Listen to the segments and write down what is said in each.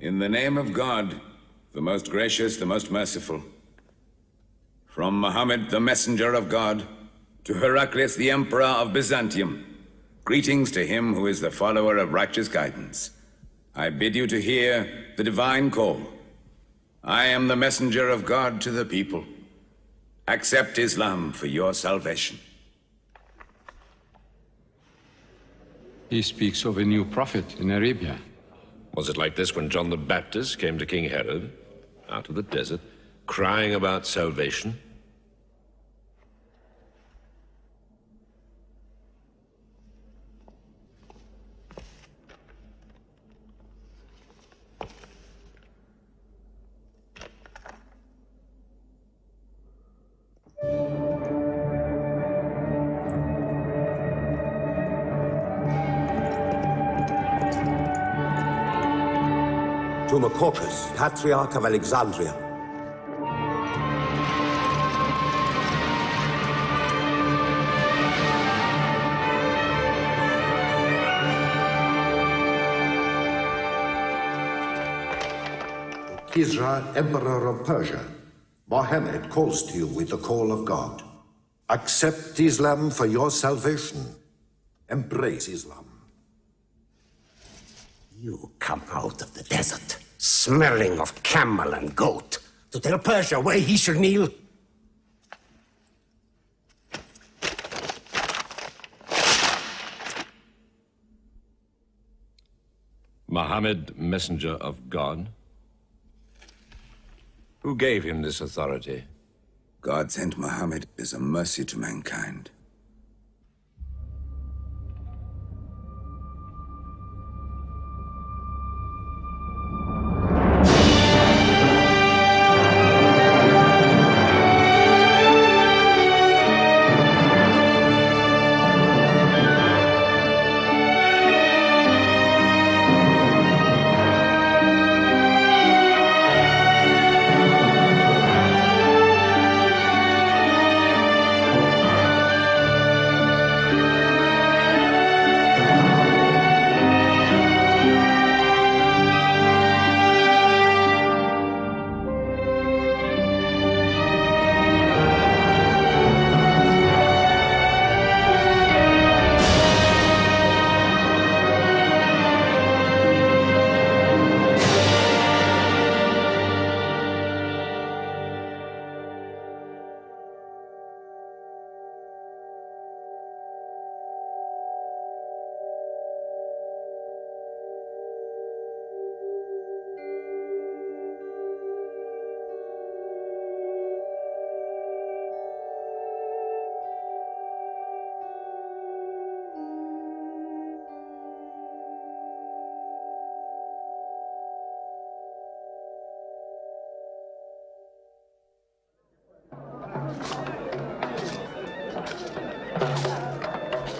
In the name of God, the most gracious, the most merciful. From Mohammed, the messenger of God, to Heraclius, the emperor of Byzantium, greetings to him who is the follower of righteous guidance. I bid you to hear the divine call. I am the messenger of God to the people. Accept Islam for your salvation. He speaks of a new prophet in Arabia. Was it like this when John the Baptist came to King Herod, out of the desert, crying about salvation? To Mecca, Patriarch of Alexandria. Kisra, Emperor of Persia, Mohammed calls to you with the call of God. Accept Islam for your salvation. Embrace Islam. You come out of the desert, smelling of camel and goat, to tell Persia where he should kneel? Mohammed, messenger of God? Who gave him this authority? God sent Mohammed as a mercy to mankind.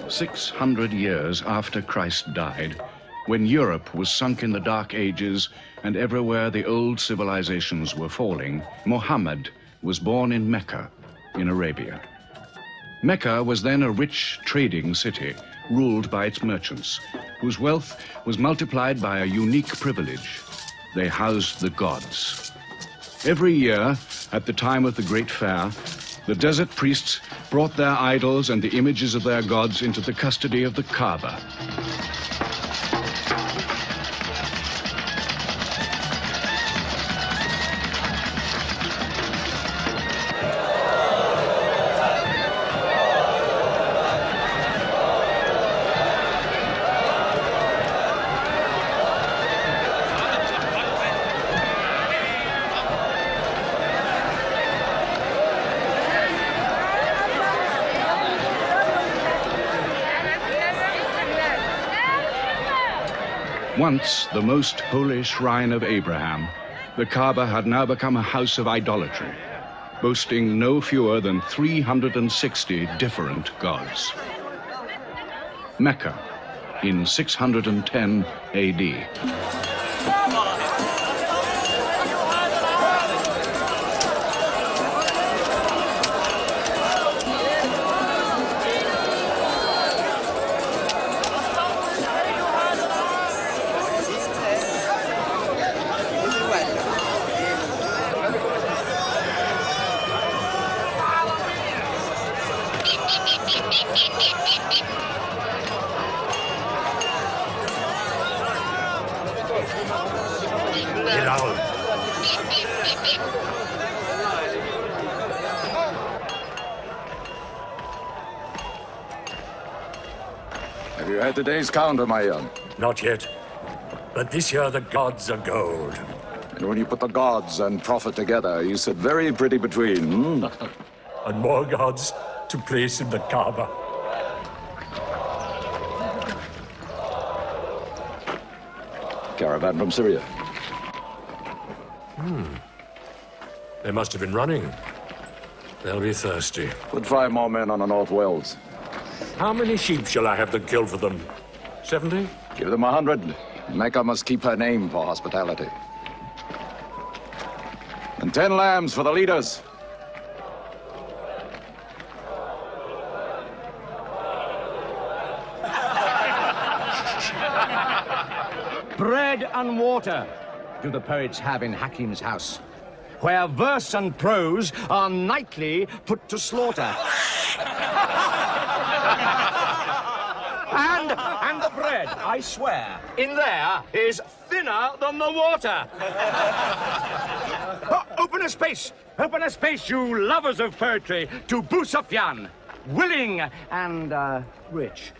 "600 years after Christ died, when Europe was sunk in the Dark Ages and everywhere the old civilizations were falling, Mohammed was born in Mecca, in Arabia. Mecca was then a rich trading city ruled by its merchants, whose wealth was multiplied by a unique privilege. They housed the gods. Every year, at the time of the Great Fair, the desert priests brought their idols and the images of their gods into the custody of the Kaaba. Once the most holy shrine of Abraham, the Kaaba had now become a house of idolatry, boasting no fewer than 360 different gods. Mecca, in 610 AD. Bilal. Have you had today's counter, my young? Not yet. But this year the gods are gold. And when you put the gods and prophet together, you sit very pretty between, And more gods to place in the Kaaba. Caravan from Syria. They must have been running. They'll be thirsty. Put 5 more men on the North Wells. How many sheep shall I have them kill for them? 70? Give them 100. Mecca must keep her name for hospitality. And 10 lambs for the leaders. Bread and water do the poets have in Hakim's house, where verse and prose are nightly put to slaughter. And the bread, I swear, in there is thinner than the water. Open a space, you lovers of poetry, to Moustapha, willing and rich,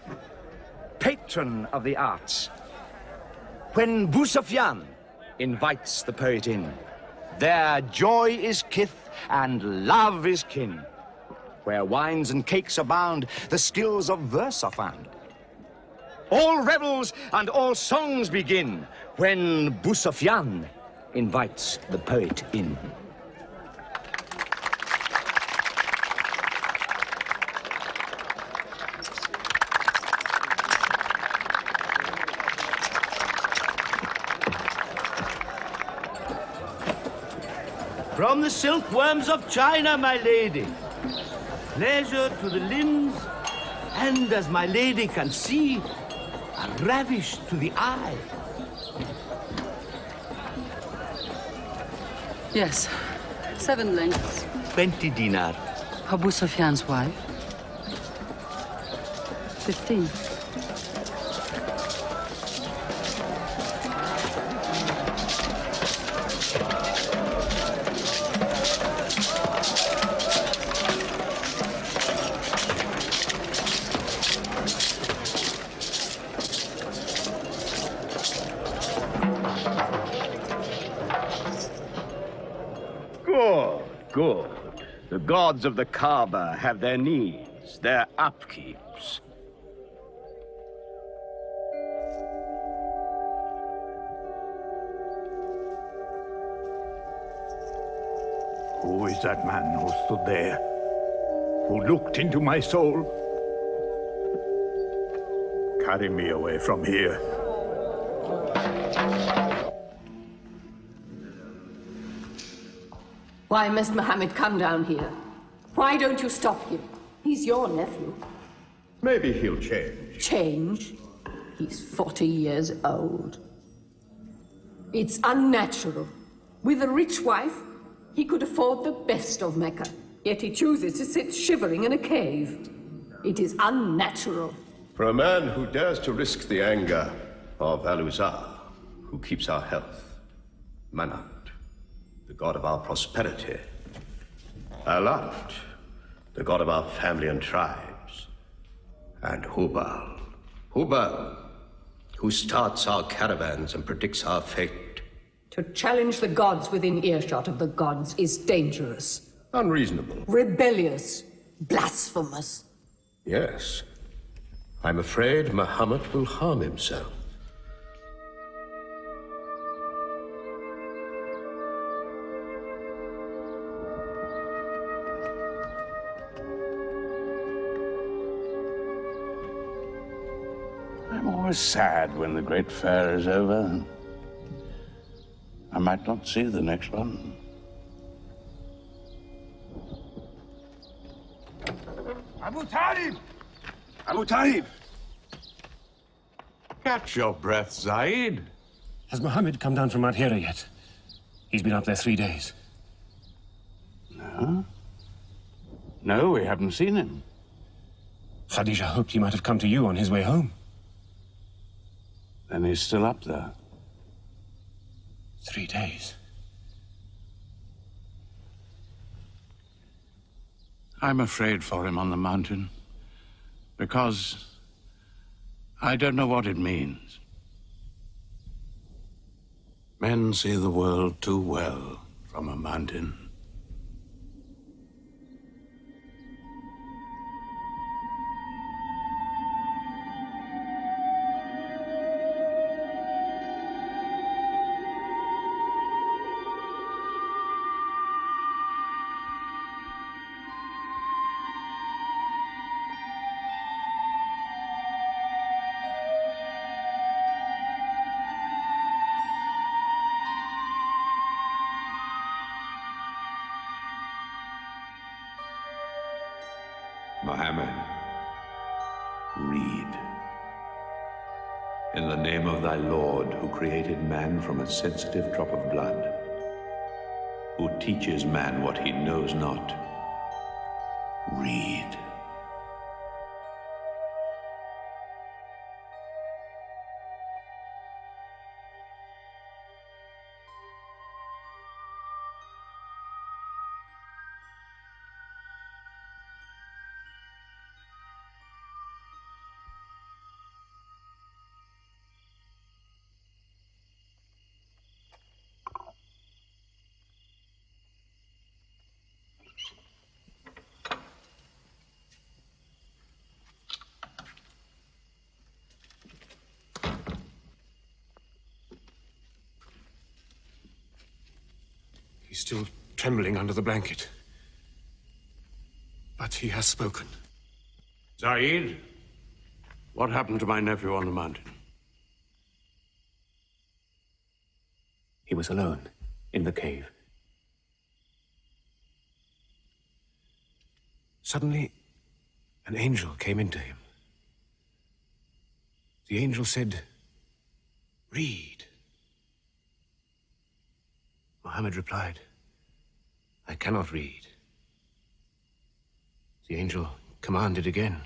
patron of the arts. When Moustapha invites the poet in, there joy is kith and love is kin. Where wines and cakes abound, the skills of verse are found. All revels and all songs begin when Moustapha invites the poet in. From the silkworms of China, my lady. Pleasure to the limbs, and as my lady can see, a ravish to the eye. Yes, 7 lengths. 20 dinar. Abu Sufyan's wife. 15. Good. The gods of the Kaaba have their needs, their upkeeps. Who is that man who stood there? Who looked into my soul? Carry me away from here. Why must Mohammed come down here? Why don't you stop him? He's your nephew. Maybe he'll change. Change? He's 40 years old. It's unnatural. With a rich wife, he could afford the best of Mecca. Yet he chooses to sit shivering in a cave. It is unnatural. For a man who dares to risk the anger of al-Haram, who keeps our health, Manat, the god of our prosperity, Alat, the god of our family and tribes, and Hubal, who starts our caravans and predicts our fate. To challenge the gods within earshot of the gods is dangerous. Unreasonable. Rebellious. Blasphemous. Yes. I'm afraid Mohammed will harm himself. I'm always sad when the great fair is over. I might not see the next one. Abu Talib! Abu Talib! Catch your breath, Zaid. Has Mohammed come down from Al-Haram yet? He's been out there 3 days. No? No, we haven't seen him. Khadija hoped he might have come to you on his way home. Then he's still up there. 3 days. I'm afraid for him on the mountain, because I don't know what it means. Men see the world too well from a mountain. Mohammed, read. In the name of thy Lord, who created man from a sensitive drop of blood, who teaches man what he knows not, read. He's still trembling under the blanket. But he has spoken. Zaid, what happened to my nephew on the mountain? He was alone in the cave. Suddenly, an angel came into him. The angel said, "Read." Mohammed replied, "I cannot read." The angel commanded again,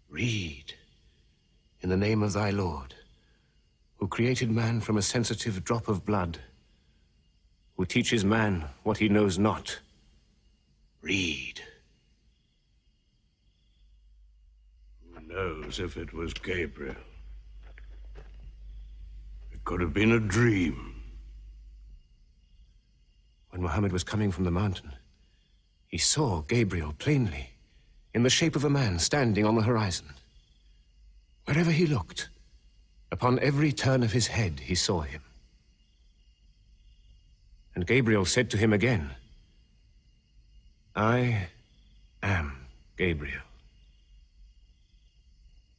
"Read, in the name of thy Lord, who created man from a sensitive drop of blood, who teaches man what he knows not. Read." Who knows if it was Gabriel? It could have been a dream. When Mohammed was coming from the mountain, he saw Gabriel plainly, in the shape of a man standing on the horizon. Wherever he looked, upon every turn of his head, he saw him. And Gabriel said to him again, "I am Gabriel.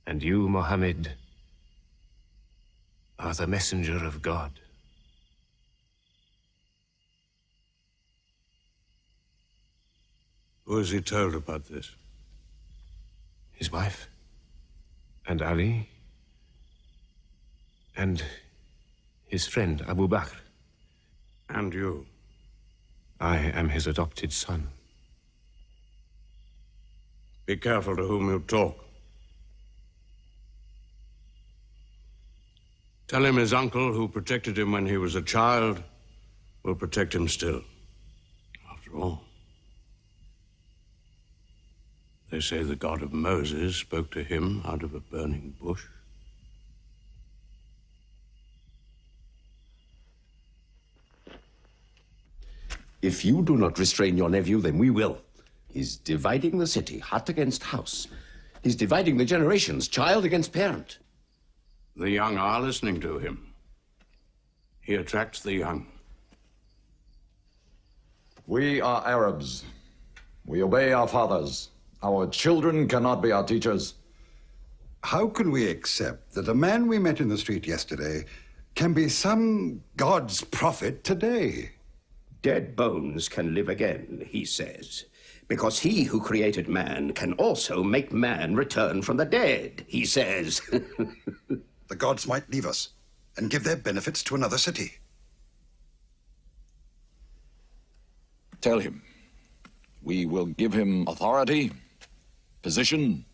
And you, Mohammed, are the messenger of God." Who has he told about this? His wife, and Ali, and his friend Abu Bakr. And you? I am his adopted son. Be careful to whom you talk. Tell him his uncle, who protected him when he was a child, will protect him still. After all, they say the God of Moses spoke to him out of a burning bush. If you do not restrain your nephew, then we will. He's dividing the city, hut against house. He's dividing the generations, child against parent. The young are listening to him. He attracts the young. We are Arabs. We obey our fathers. Our children cannot be our teachers. How can we accept that a man we met in the street yesterday can be some God's prophet today? Dead bones can live again, he says, because he who created man can also make man return from the dead, he says. The gods might leave us and give their benefits to another city. Tell him we will give him authority, position,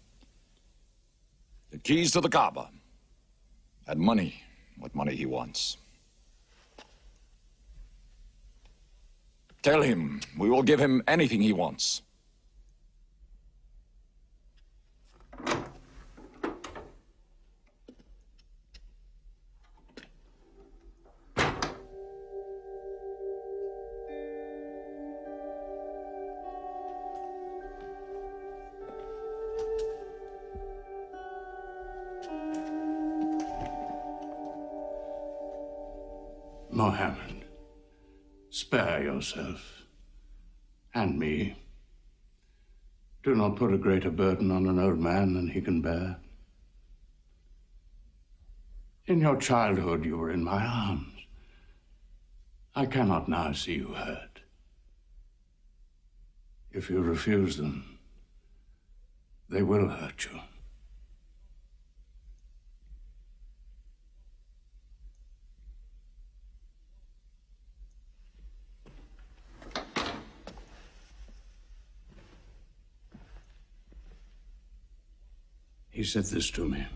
The keys to the Kaaba. And money, what money he wants. Tell him we will give him anything he wants. Mohammed, spare yourself, and me. Do not put a greater burden on an old man than he can bear. In your childhood, you were in my arms. I cannot now see you hurt. If you refuse them, they will hurt you. He said this to me.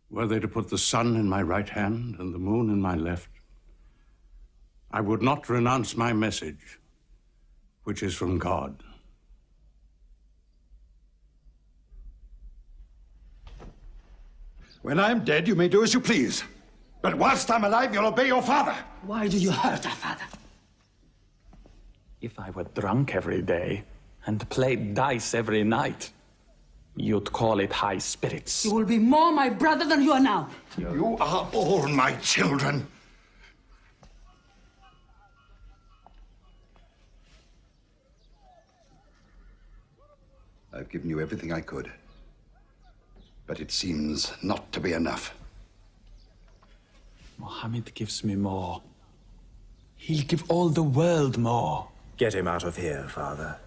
Were they to put the sun in my right hand and the moon in my left, I would not renounce my message, which is from God. When I'm dead, you may do as you please. But whilst I'm alive, you'll obey your father. Why do you hurt our father? If I were drunk every day and played dice every night, you'd call it high spirits. You will be more my brother than you are now. You are all my children. I've given you everything I could. But it seems not to be enough. Mohammed gives me more. He'll give all the world more. Get him out of here, Father.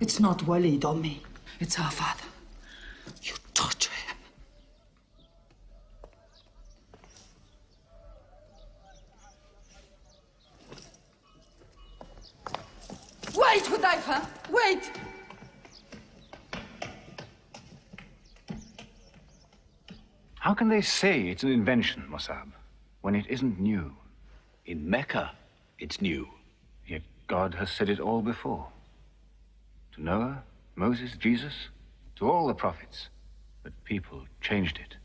It's not Walid or me. It's our father. You torture him. Wait, Hudayfa! Wait! How can they say it's an invention, Mossab, when it isn't new? In Mecca, it's new. Yet God has said it all before. To Noah, Moses, Jesus, to all the prophets. But people changed it,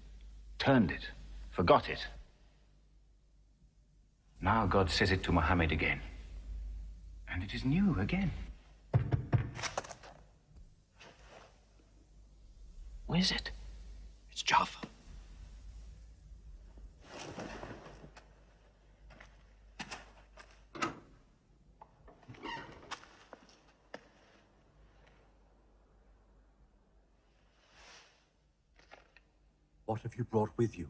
turned it, forgot it. Now God says it to Mohammed again. And it is new again. Who is it? It's Jaffa. What have you brought with you?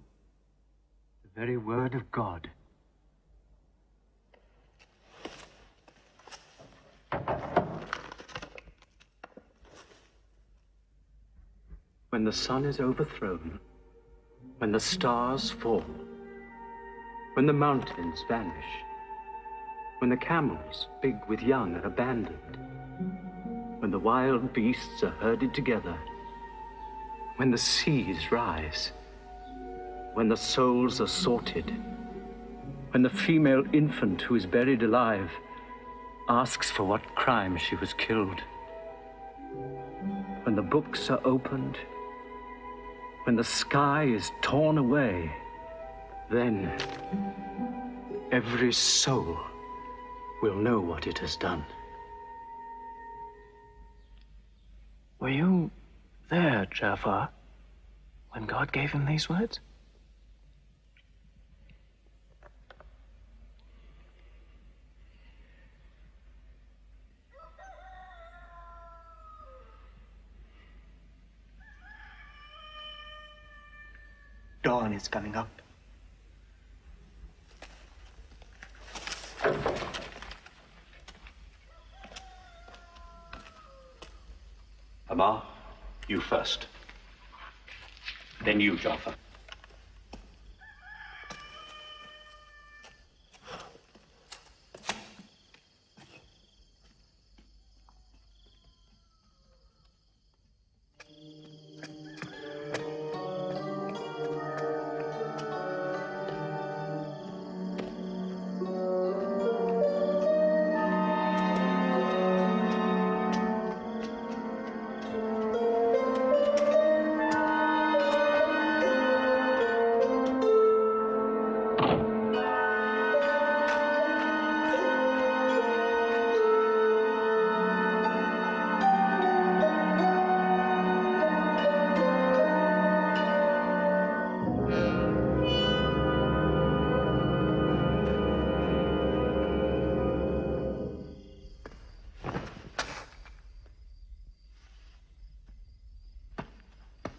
The very word of God. When the sun is overthrown, when the stars fall, when the mountains vanish, when the camels, big with young, are abandoned, when the wild beasts are herded together, when the seas rise, when the souls are sorted, when the female infant who is buried alive asks for what crime she was killed, when the books are opened, when the sky is torn away, then every soul will know what it has done. Were you there, Jafar, when God gave him these words? Dawn is coming up. Amar, you first. Then you, Jaffa.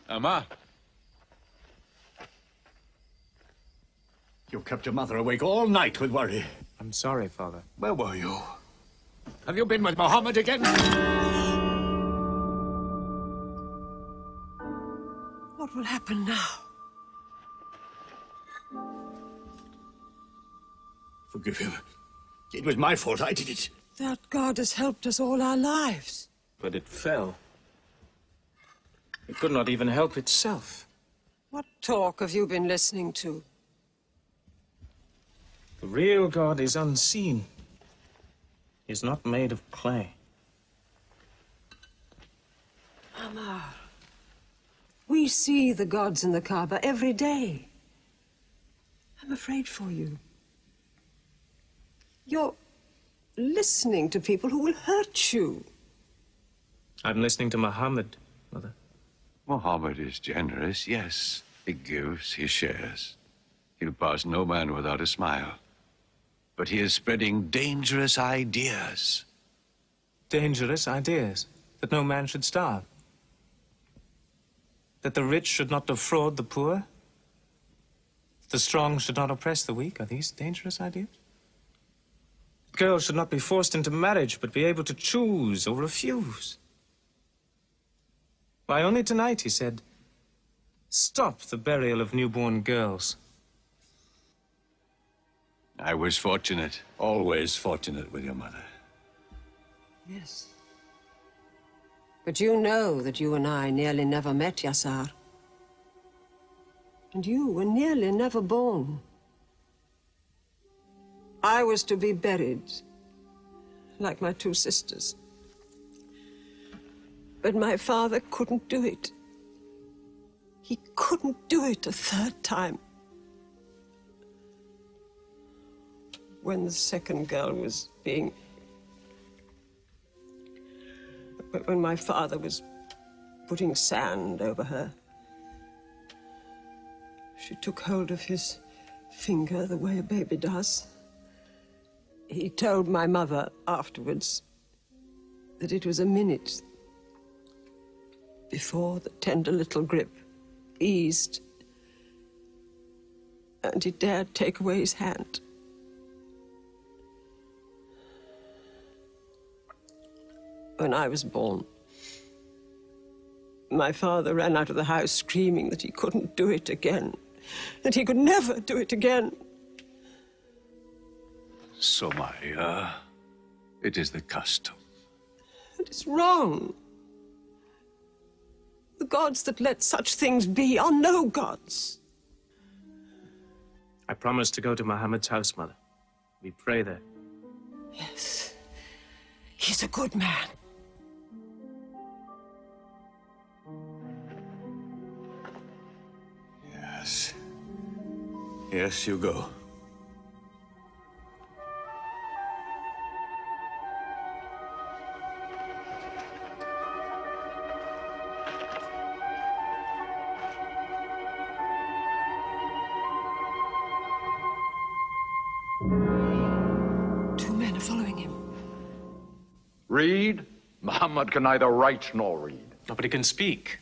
Amma. You kept your mother awake all night with worry. I'm sorry, Father. Where were you? Have you been with Mohammed again? What will happen now? Forgive him. It was my fault. I did it. That God has helped us all our lives. But it fell. It could not even help itself. What talk have you been listening to? The real God is unseen. He is not made of clay. Amar, we see the gods in the Kaaba every day. I'm afraid for you. You're listening to people who will hurt you. I'm listening to Mohammed, Mother. Mohammed is generous, yes. He gives, he shares. He'll pass no man without a smile. But he is spreading dangerous ideas. Dangerous ideas? That no man should starve? That the rich should not defraud the poor? That the strong should not oppress the weak? Are these dangerous ideas? Girls should not be forced into marriage, but be able to choose or refuse. Why, only tonight he said, stop the burial of newborn girls. I was fortunate, always fortunate with your mother. Yes. But you know that you and I nearly never met, Yassar. And you were nearly never born. I was to be buried, like my two sisters. But my father couldn't do it. He couldn't do it a third time. When the second girl was being... When my father was putting sand over her, she took hold of his finger the way a baby does. He told my mother afterwards that it was a minute before the tender little grip eased and he dared take away his hand. When I was born, my father ran out of the house screaming that he couldn't do it again, that he could never do it again. So, Maya, it is the custom. It is wrong. The gods that let such things be are no gods. I promised to go to Mohammed's house, Mother. We pray there. Yes. He's a good man. Yes. Yes, you go. Two men are following him. Read? Muhammad can neither write nor read. Nobody can speak.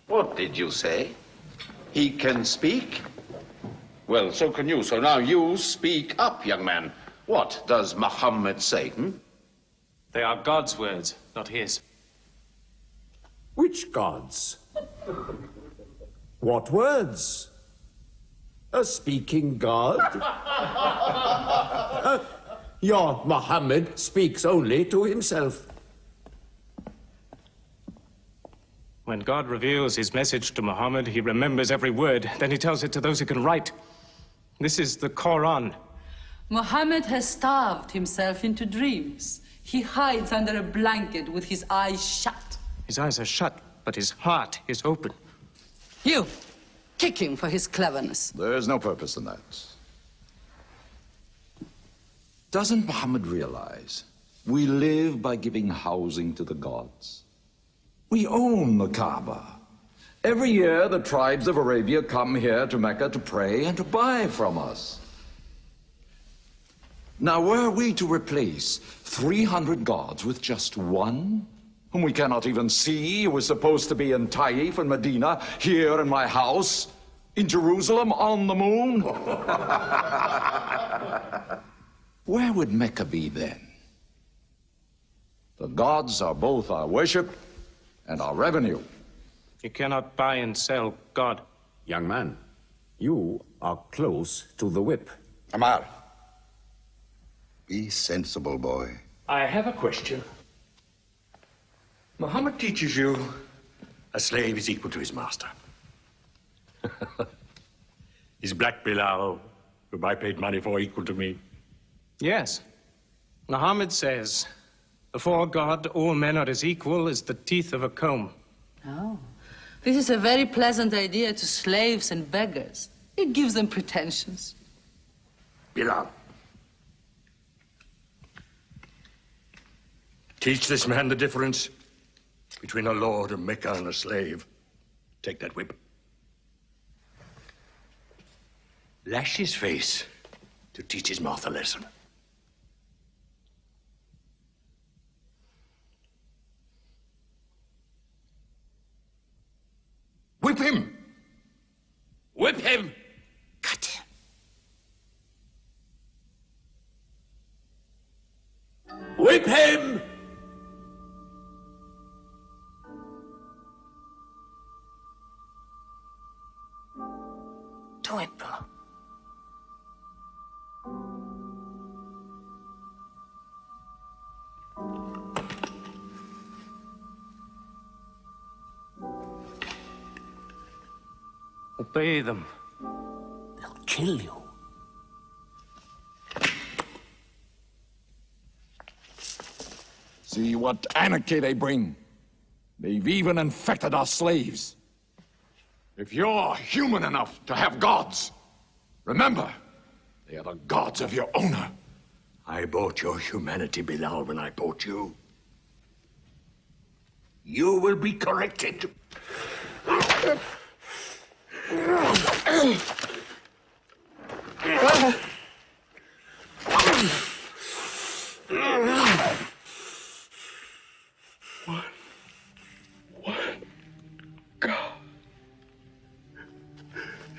What did you say? He can speak? Well, so can you. So now you speak up, young man. What does Muhammad say, They are God's words, not his. Which gods? What words? A speaking God? Your Muhammad speaks only to himself. When God reveals his message to Muhammad, he remembers every word. Then he tells it to those who can write. This is the Quran. Mohammed has starved himself into dreams. He hides under a blanket with his eyes shut. His eyes are shut, but his heart is open. You, kick him for his cleverness. There is no purpose in that. Doesn't Muhammad realize we live by giving housing to the gods? We own the Kaaba. Every year, the tribes of Arabia come here to Mecca to pray and to buy from us. Now, were we to replace 300 gods with just one, whom we cannot even see, who is supposed to be in Taif and Medina, here in my house, in Jerusalem, on the moon? Where would Mecca be then? The gods are both our worship and our revenue. You cannot buy and sell God. Young man, you are close to the whip. Amar, be sensible, boy. I have a question. Mohammed teaches you a slave is equal to his master. Is Black Bilal, whom I paid money for, equal to me? Yes. Mohammed says, before God, all men are as equal as the teeth of a comb. Oh, this is a very pleasant idea to slaves and beggars. It gives them pretensions. Bilal, teach this man the difference between a lord of Mecca and a slave. Take that whip. Lash his face to teach his mouth a lesson. Whip him! Whip him! Cut him! Whip him! Do it, bro. Obey them. They'll kill you. See what anarchy they bring. They've even infected our slaves. If you're human enough to have gods, remember, they are the gods of your owner. I bought your humanity, Bilal, when I bought you. You will be corrected.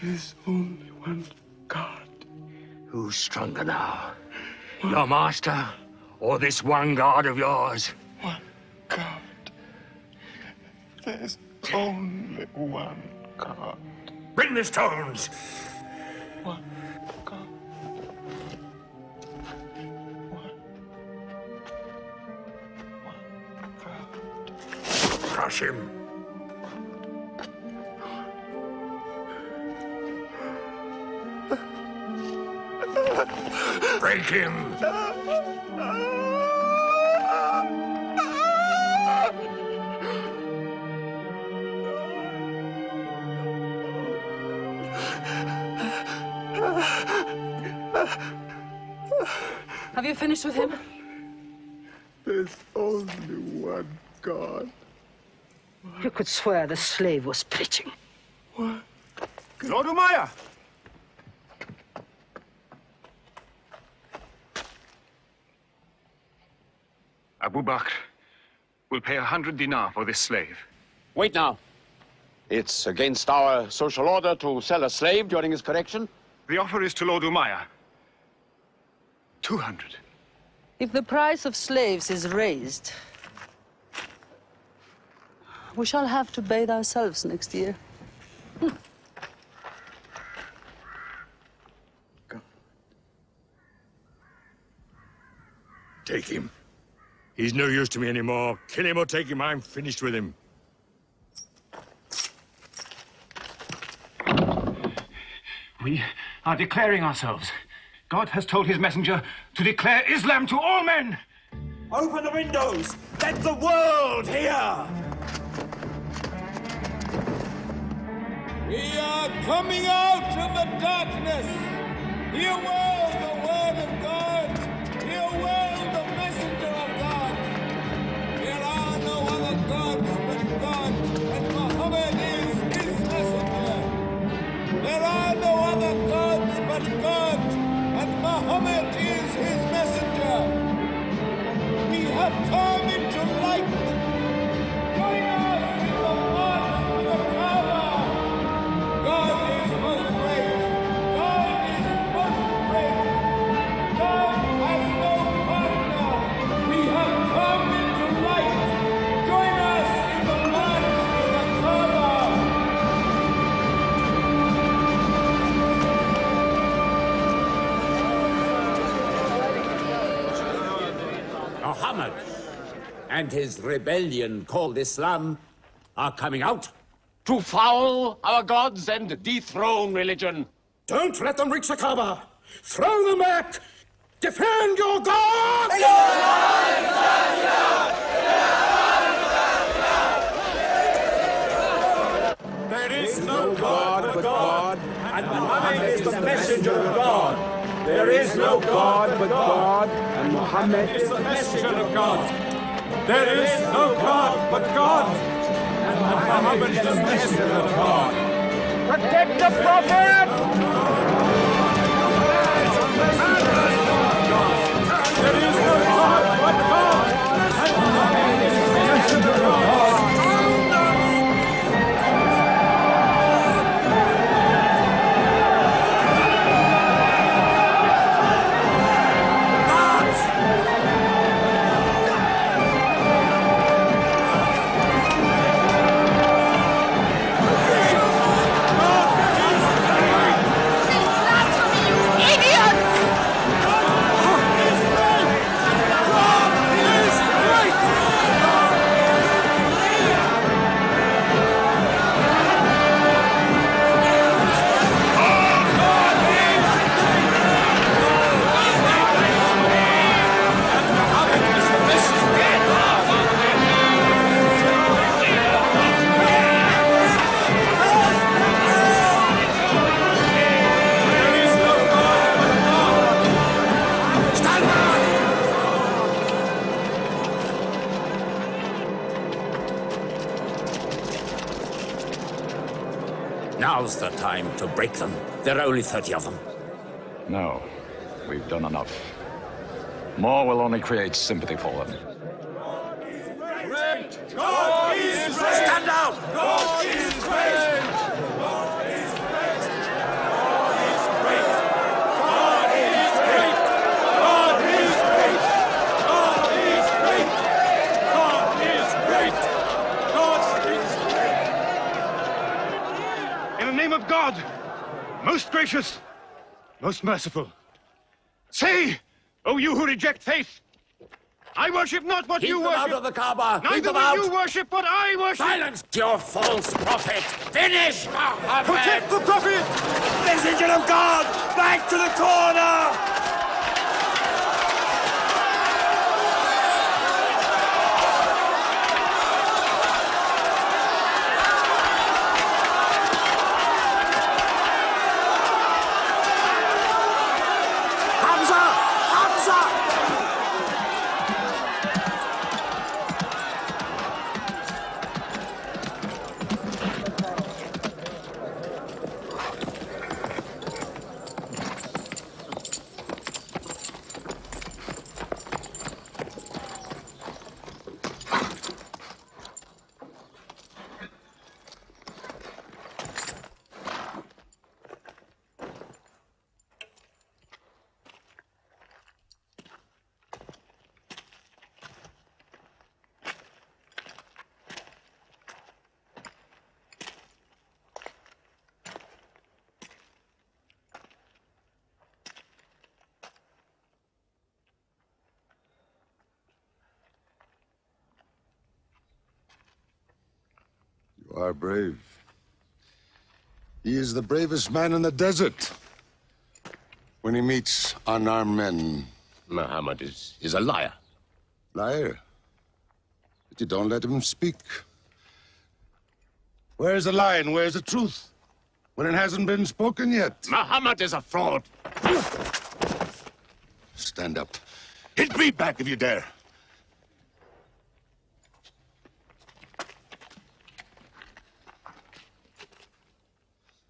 There's only one God. Who's stronger now? Your master or this one God of yours? One God. There's only one God. Bring the stones! One God. One God. Crush him. Break him! Have you finished with him? There's only one God. You could swear the slave was preaching. What? Lord Umayyah! Abu Bakr will pay 100 dinar for this slave. Wait now. It's against our social order to sell a slave during his correction. The offer is to Lord Umayyah. 200. If the price of slaves is raised, we shall have to bathe ourselves next year. Take him. He's no use to me anymore. Kill him or take him. I'm finished with him. We are declaring ourselves. God has told his messenger to declare Islam to all men. Open the windows! Let the world hear! We are coming out of the darkness. Hear well the word of God. Hear well the messenger of God. There are no other gods but God, and Mohammed is his messenger. There are no other gods but God, and Mohammed is his messenger. We have come into light. and his rebellion called Islam are coming out. To foul our gods and dethrone religion. Don't let them reach the Kaaba. Throw them back. Defend your God! There is no God but God, and Mohammed is the messenger of God. There is no God but God, and Mohammed is the messenger of God. There is no God but God, and Mohammed is the messenger of God. Protect the Prophet! There is no God but God, and Mohammed is the messenger of God. Now's the time to break them. There are only 30 of them. No, we've done enough. More will only create sympathy for them. God is great! Stand down! God is great! God is great! God is great! God is great! God is great! God is great! God is great! God is great! In the name of God, most gracious, most merciful, say, O you who reject faith, I worship not what you worship. Keep them out of the Kaaba. Neither Keep them will out. you worship what I worship. Silence your false prophet. Finish, Mohammed. Protect the Prophet! Messenger of God, back to the corner. You are brave. He is the bravest man in the desert. When he meets unarmed men... Mohammed is a liar. Liar? But you don't let him speak. Where's the lie and where's the truth? When it hasn't been spoken yet. Mohammed is a fraud. Stand up. Hit me back if you dare.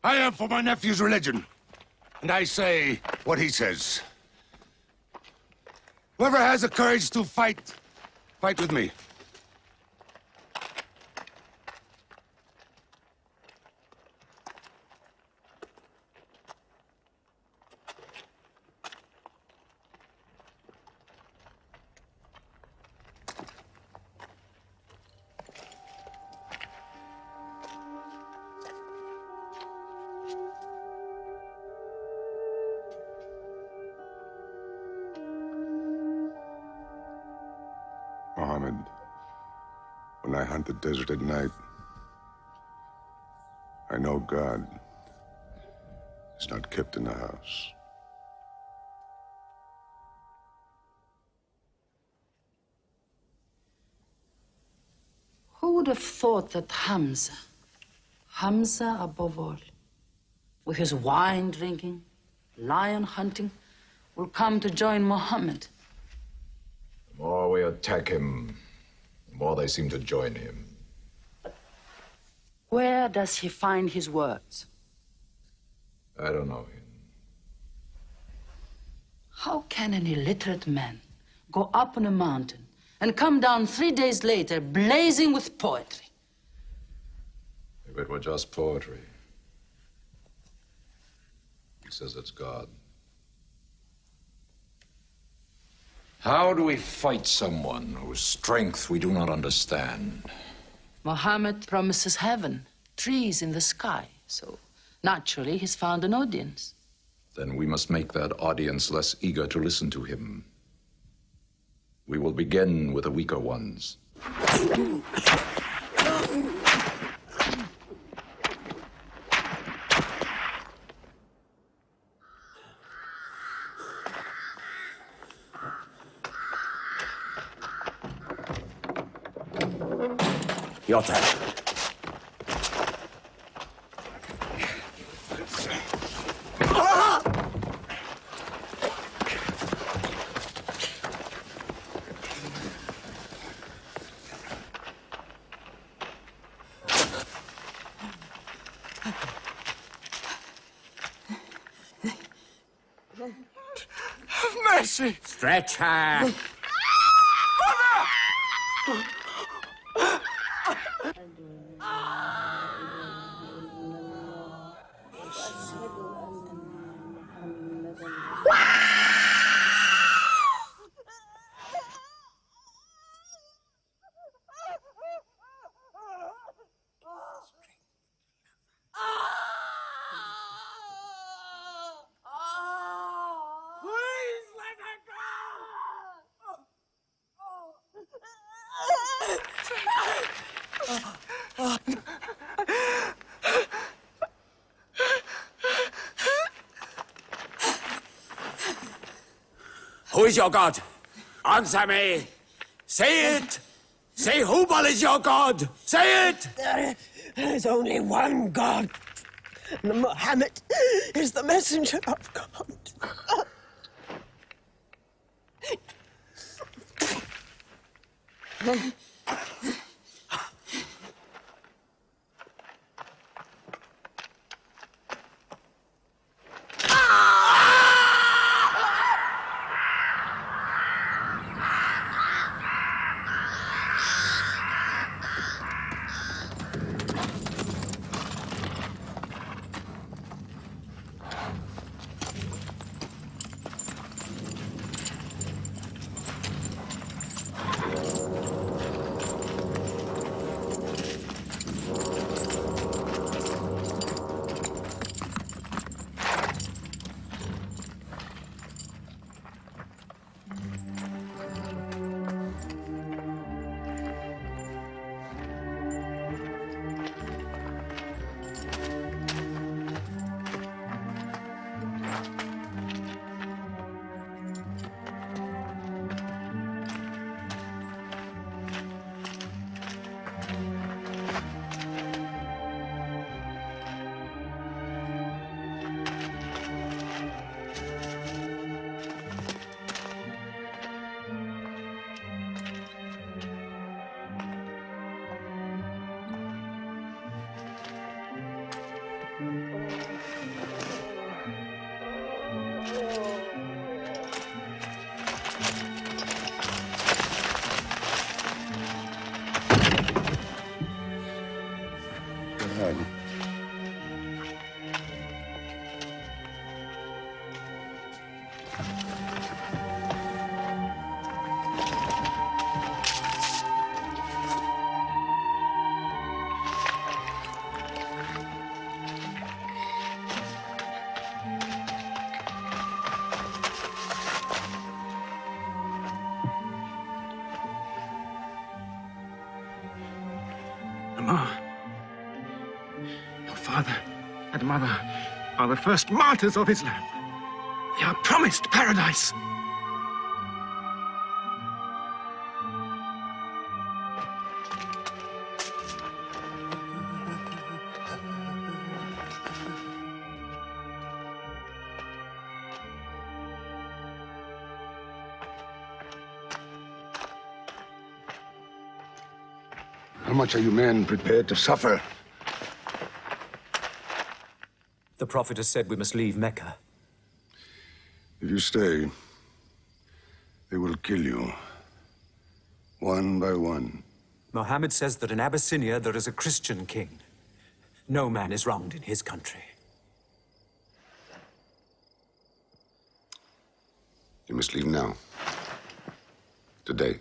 I am for my nephew's religion, and I say what he says. Whoever has the courage to fight, fight with me. Mohammed, I hunt the desert at night, I know God is not kept in the house. Who would have thought that Hamza above all, with his wine drinking, lion hunting, will come to join Mohammed? The more we attack him, the more they seem to join him. Where does he find his words? I don't know him. How can an illiterate man go up on a mountain and come down 3 days later blazing with poetry? If it were just poetry. He says it's God. How do we fight someone whose strength we do not understand? Mohammed promises heaven, trees in the sky, so naturally he's found an audience. Then we must make that audience less eager to listen to him. We will begin with the weaker ones. Your turn. Have mercy! Stretch her! Who is your God? Answer me. Say it. Say Hubal is your God. Say it. There's only one God. And Mohammed is the messenger of God. Your father and mother are the first martyrs of Islam. They are promised paradise. How much are you men prepared to suffer? The Prophet has said we must leave Mecca. If you stay, they will kill you. One by one. Mohammed says that in Abyssinia there is a Christian king. No man is wronged in his country. You must leave now. Today.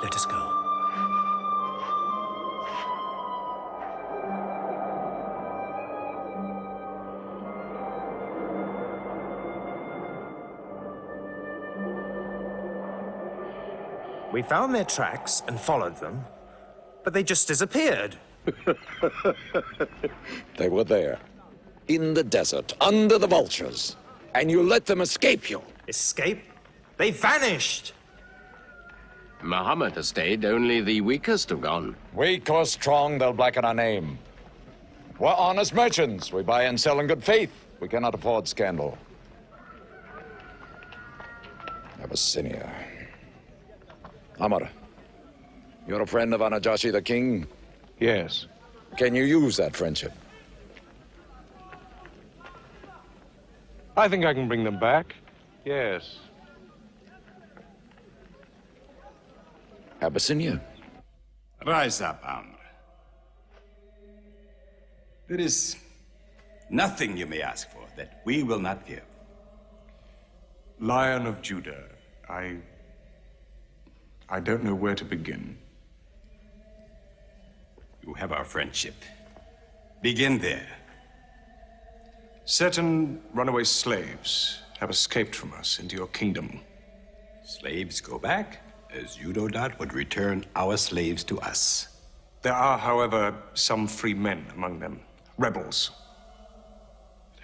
Let us go. We found their tracks and followed them, but they just disappeared. They were there, in the desert, under the vultures, and you let them escape you. Escape? They vanished! Mohammed has stayed, only the weakest have gone. Weak or strong, they'll blacken our name. We're honest merchants. We buy and sell in good faith. We cannot afford scandal. Abyssinia. Amar, you're a friend of Anajashi the king? Yes. Can you use that friendship? I think I can bring them back. Yes. Abyssinia. Rise up, Amr. There is nothing you may ask for that we will not give. Lion of Judah, I don't know where to begin. You have our friendship. Begin there. Certain runaway slaves have escaped from us into your kingdom. Slaves go back, as you no doubt would return our slaves to us. There are, however, some free men among them. Rebels.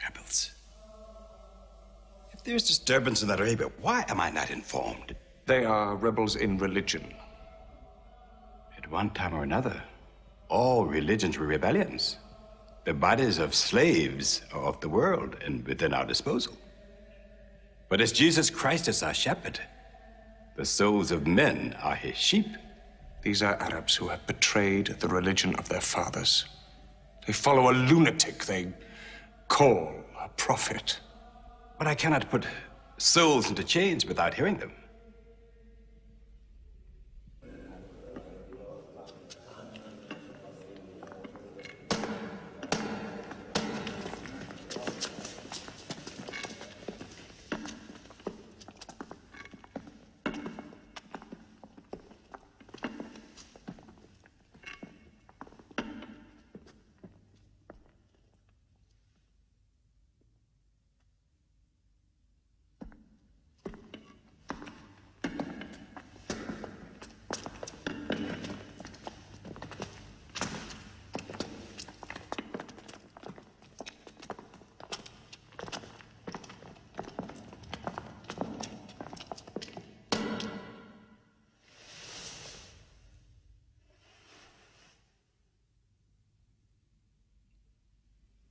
Rebels? If there's disturbance in Arabia, why am I not informed? They are rebels in religion. At one time or another, all religions were rebellions. The bodies of slaves are of the world and within our disposal. But as Jesus Christ is our shepherd, the souls of men are his sheep. These are Arabs who have betrayed the religion of their fathers. They follow a lunatic they call a prophet. But I cannot put souls into chains without hearing them.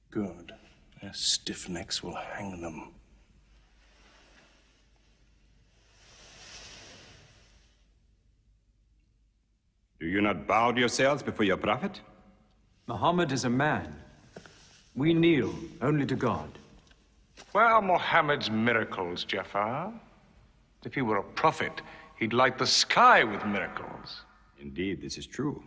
Good. Their stiff necks will hang them. Do you not bow yourselves before your prophet? Mohammed is a man. We kneel only to God. Where are Mohammed's miracles, Jafar? If he were a prophet, he'd light the sky with miracles. Indeed, this is true.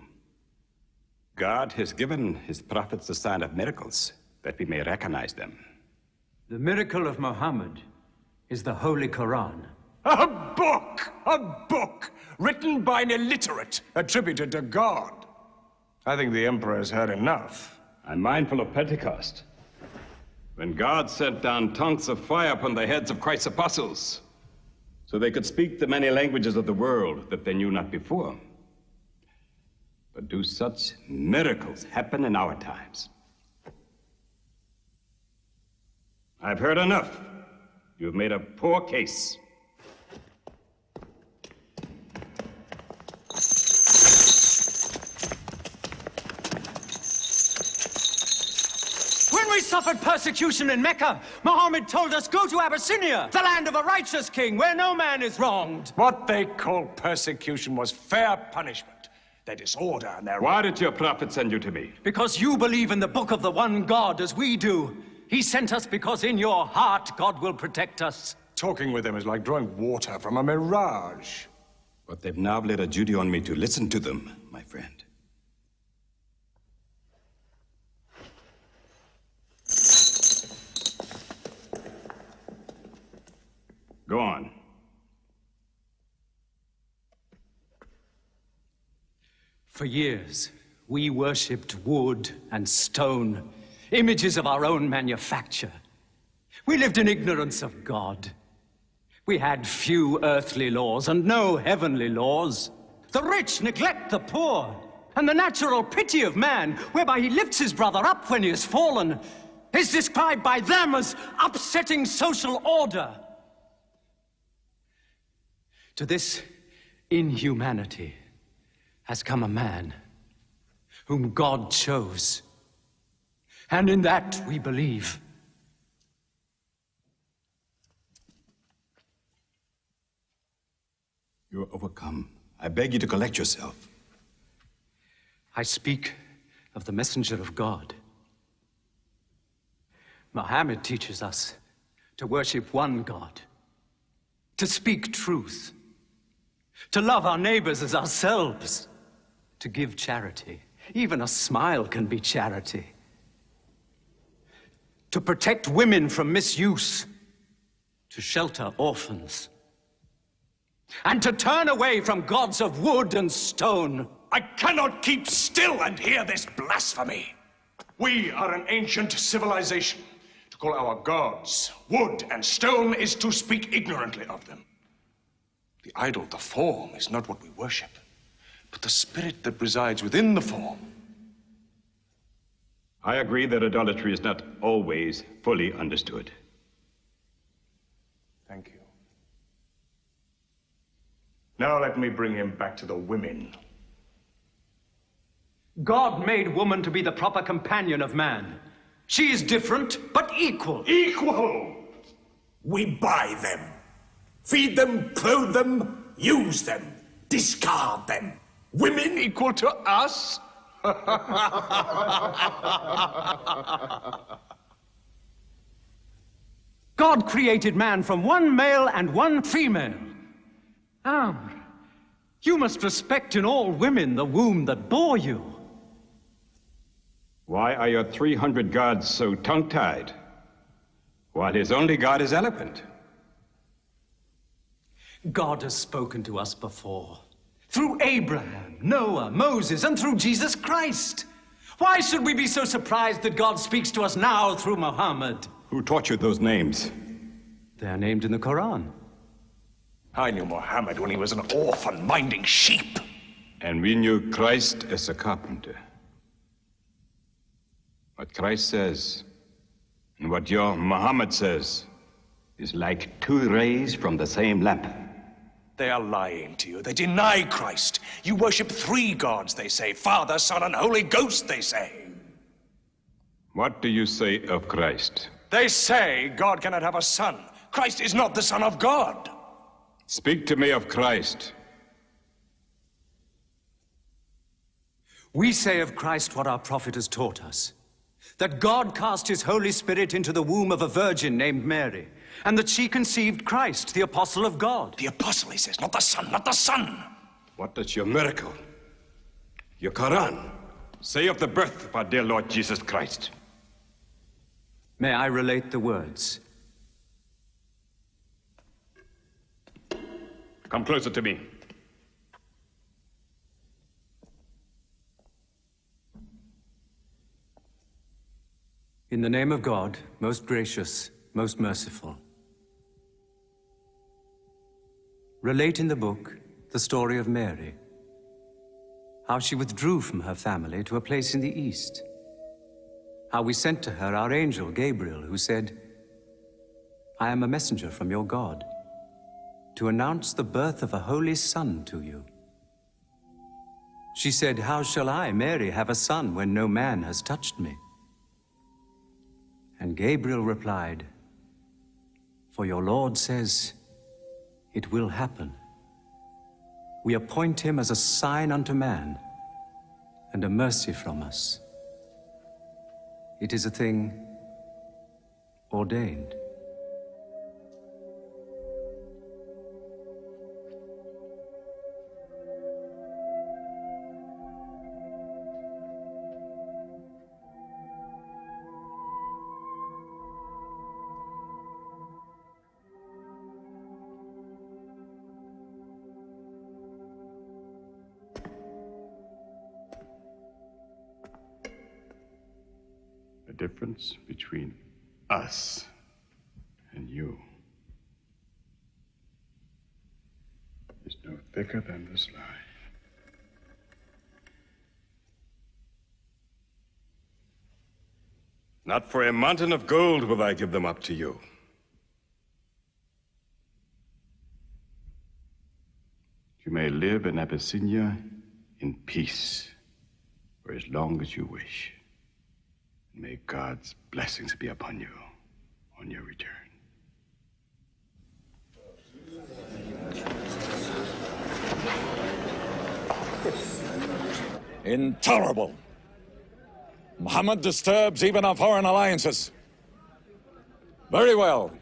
God has given his prophets the sign of miracles, that we may recognize them. The miracle of Mohammed is the Holy Quran. A book! A book! Written by an illiterate, attributed to God. I think the Emperor has heard enough. I'm mindful of Pentecost, when God sent down tongues of fire upon the heads of Christ's apostles, so they could speak the many languages of the world that they knew not before. But do such miracles happen in our times? I've heard enough. You've made a poor case. When we suffered persecution in Mecca, Mohammed told us, go to Abyssinia, the land of a righteous king, where no man is wronged. What they called persecution was fair punishment. Their disorder and their... Why did your prophet send you to me? Because you believe in the book of the one God as we do. He sent us because in your heart God will protect us. Talking with them is like drawing water from a mirage. But they've now laid a duty on me to listen to them, my friend. Go on. For years, we worshipped wood and stone, images of our own manufacture. We lived in ignorance of God. We had few earthly laws and no heavenly laws. The rich neglect the poor, and the natural pity of man, whereby he lifts his brother up when he has fallen, is described by them as upsetting social order. To this inhumanity has come a man whom God chose. And in that we believe. You are overcome. I beg you to collect yourself. I speak of the messenger of God. Mohammed teaches us to worship one God, to speak truth, to love our neighbors as ourselves, to give charity. Even a smile can be charity. To protect women from misuse, to shelter orphans, and to turn away from gods of wood and stone. I cannot keep still and hear this blasphemy. We are an ancient civilization. To call our gods wood and stone is to speak ignorantly of them. The idol, the form, is not what we worship, but the spirit that resides within the form. I agree that idolatry is not always fully understood. Thank you. Now let me bring him back to the women. God made woman to be the proper companion of man. She is different, but equal. Equal! We buy them. Feed them, clothe them, use them, discard them. Women equal to us? God created man from one male and one female. You must respect in all women the womb that bore you. Why are your 300 gods so tongue-tied, while his only god is eloquent? God has spoken to us before, through Abraham, Noah, Moses, and through Jesus Christ. Why should we be so surprised that God speaks to us now through Mohammed? Who taught you those names? They are named in the Quran. I knew Mohammed when he was an orphan minding sheep. And we knew Christ as a carpenter. What Christ says and what your Mohammed says is like two rays from the same lamp. They are lying to you. They deny Christ. You worship 3 gods, they say. Father, Son, and Holy Ghost, they say. What do you say of Christ? They say God cannot have a son. Christ is not the Son of God. Speak to me of Christ. We say of Christ what our prophet has taught us. That God cast his Holy Spirit into the womb of a virgin named Mary, and that she conceived Christ, the apostle of God. The apostle, he says, not the son, not the son. What does your miracle, your Quran, say of the birth of our dear Lord Jesus Christ? May I relate the words? Come closer to me. In the name of God, most gracious, most merciful. Relate in the book the story of Mary, how she withdrew from her family to a place in the east, how we sent to her our angel Gabriel, who said, I am a messenger from your God, to announce the birth of a holy son to you. She said, how shall I, Mary, have a son when no man has touched me? And Gabriel replied, for your Lord says, it will happen. We appoint him as a sign unto man, and a mercy from us. It is a thing ordained. The difference between us and you is no thicker than this lie. Not for a mountain of gold will I give them up to you. You may live in Abyssinia in peace for as long as you wish. May God's blessings be upon you on your return. Intolerable. Mohammed disturbs even our foreign alliances. Very well.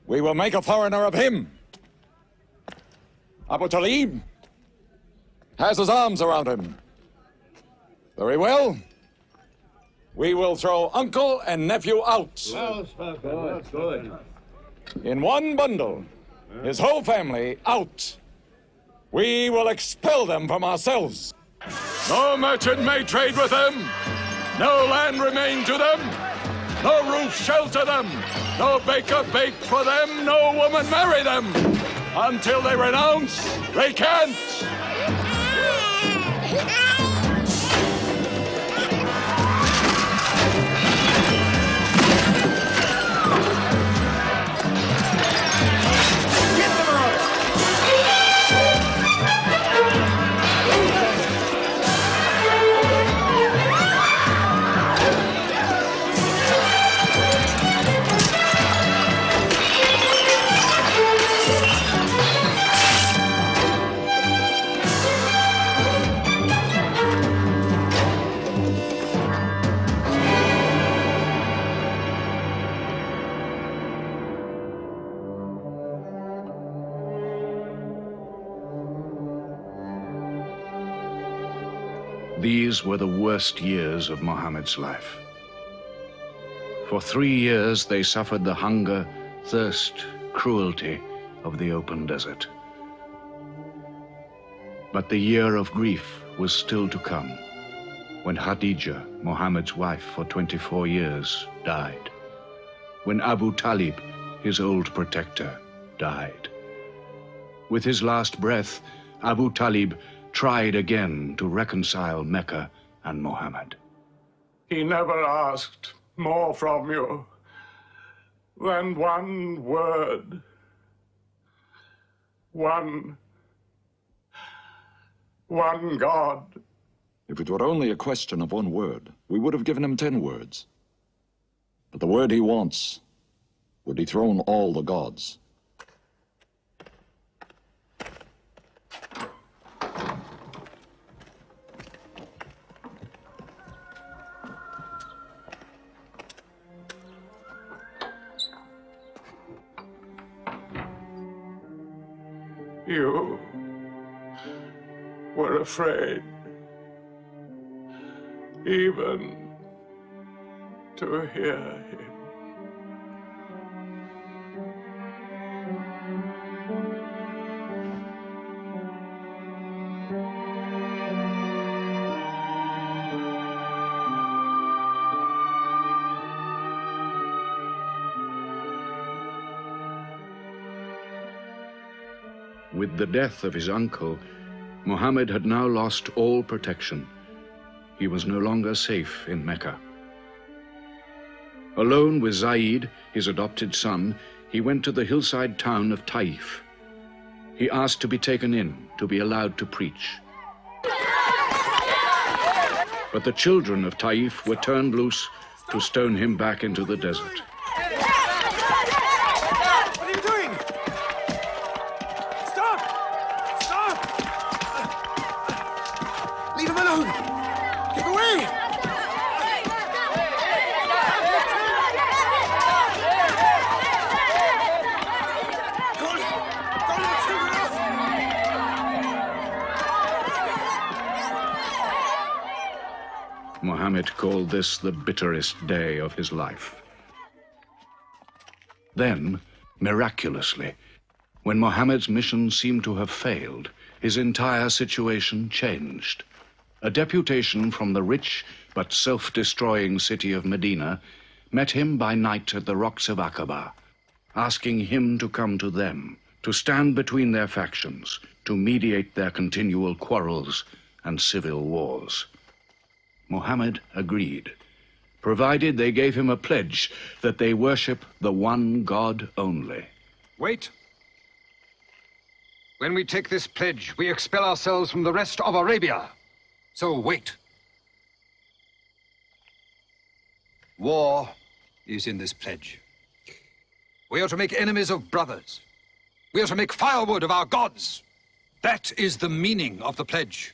We will make a foreigner of him. Abu Talib has his arms around him. Very well. We will throw uncle and nephew out. Good. In one bundle, his whole family out. We will expel them from ourselves. No merchant may trade with them. No land remain to them. No roof shelter them. No baker bake for them. No woman marry them. Until they renounce, they can't. These were the worst years of Mohammed's life. For 3 years they suffered the hunger, thirst, cruelty of the open desert. But the year of grief was still to come, when Khadija, Mohammed's wife for 24 years, died. When Abu Talib, his old protector, died. With his last breath, Abu Talib tried again to reconcile Mecca and Mohammed. He never asked more from you than one word. One God. If it were only a question of one word, we would have given him 10 words. But the word he wants would dethrone all the gods. You were afraid even to hear him. With the death of his uncle, Mohammed had now lost all protection. He was no longer safe in Mecca. Alone with Zaid, his adopted son, he went to the hillside town of Taif. He asked to be taken in, to be allowed to preach. But the children of Taif were turned loose to stone him back into the desert. What are you doing? Stop! Stop! Leave him alone! Get away! Mohammed called this the bitterest day of his life. Then, miraculously, when Mohammed's mission seemed to have failed, his entire situation changed. A deputation from the rich but self-destroying city of Medina met him by night at the rocks of Aqaba, asking him to come to them, to stand between their factions, to mediate their continual quarrels and civil wars. Mohammed agreed, provided they gave him a pledge that they worship the one God only. Wait. When we take this pledge, we expel ourselves from the rest of Arabia. So wait. War is in this pledge. We are to make enemies of brothers. We are to make firewood of our gods. That is the meaning of the pledge.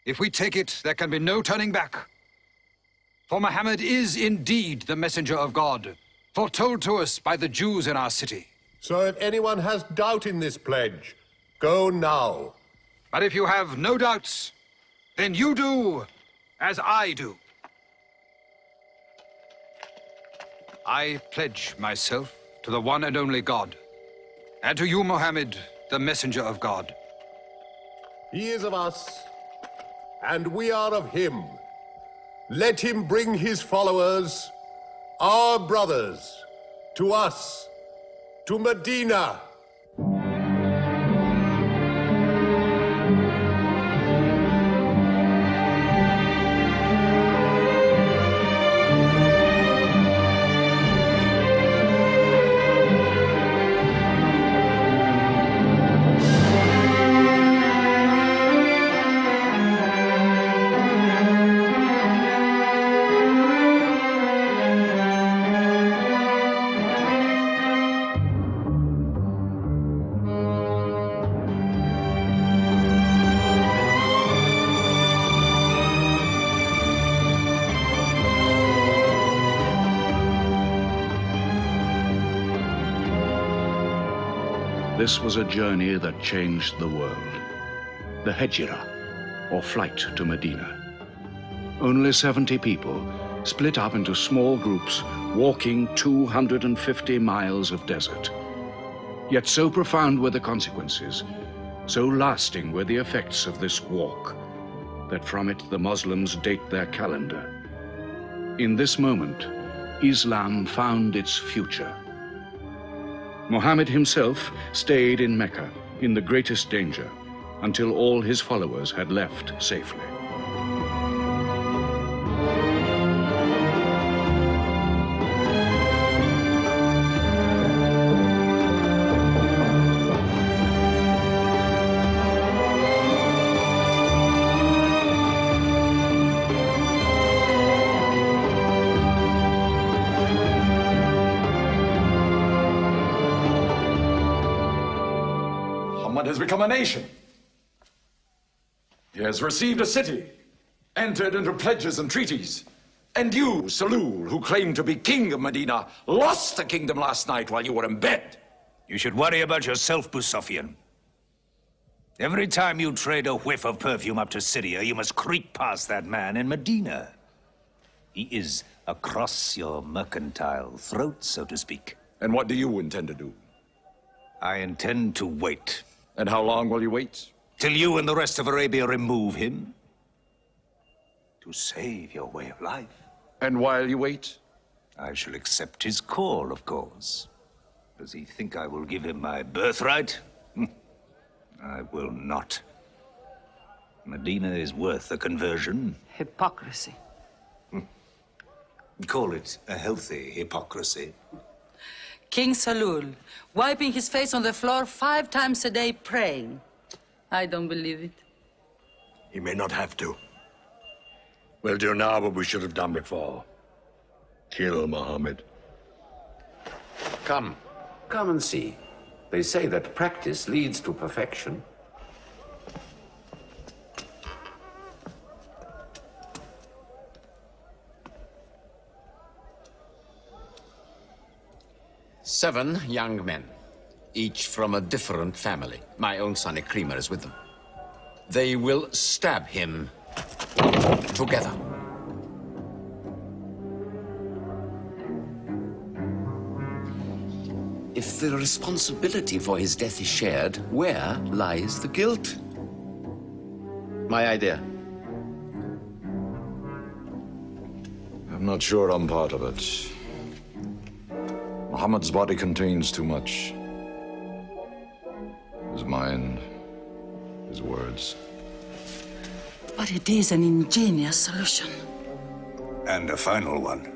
If we take it, there can be no turning back. For Mohammed is indeed the messenger of God, foretold to us by the Jews in our city. So if anyone has doubt in this pledge, go now. But if you have no doubts, then you do as I do. I pledge myself to the one and only God, and to you, Mohammed, the messenger of God. He is of us, and we are of him. Let him bring his followers, our brothers, to us, to Medina. This was a journey that changed the world. The Hejira, or flight to Medina. Only 70 people, split up into small groups, walking 250 miles of desert. Yet so profound were the consequences, so lasting were the effects of this walk, that from it the Muslims date their calendar. In this moment, Islam found its future. Mohammed himself stayed in Mecca in the greatest danger until all his followers had left safely. Has become a nation. He has received a city, entered into pledges and treaties. And you, Salul, who claimed to be king of Medina, lost the kingdom last night while you were in bed. You should worry about yourself, Moustapha. Every time you trade a whiff of perfume up to Syria, you must creep past that man in Medina. He is across your mercantile throat, so to speak. And what do you intend to do? I intend to wait. And how long will you wait? Till you and the rest of Arabia remove him. To save your way of life. And while you wait? I shall accept his call, of course. Does he think I will give him my birthright? I will not. Medina is worth a conversion. Hypocrisy. Call it a healthy hypocrisy. King Salul, wiping his face on the floor 5 times a day, praying. I don't believe it. He may not have to. We'll do now what we should have done before. Kill Mohammed. Come and see. They say that practice leads to perfection. Seven young men, each from a different family. My own son, Ikrimah, is with them. They will stab him together. If the responsibility for his death is shared, where lies the guilt? My idea. I'm not sure I'm part of it. Mohammed's body contains too much. His mind, his words. But it is an ingenious solution. And a final one.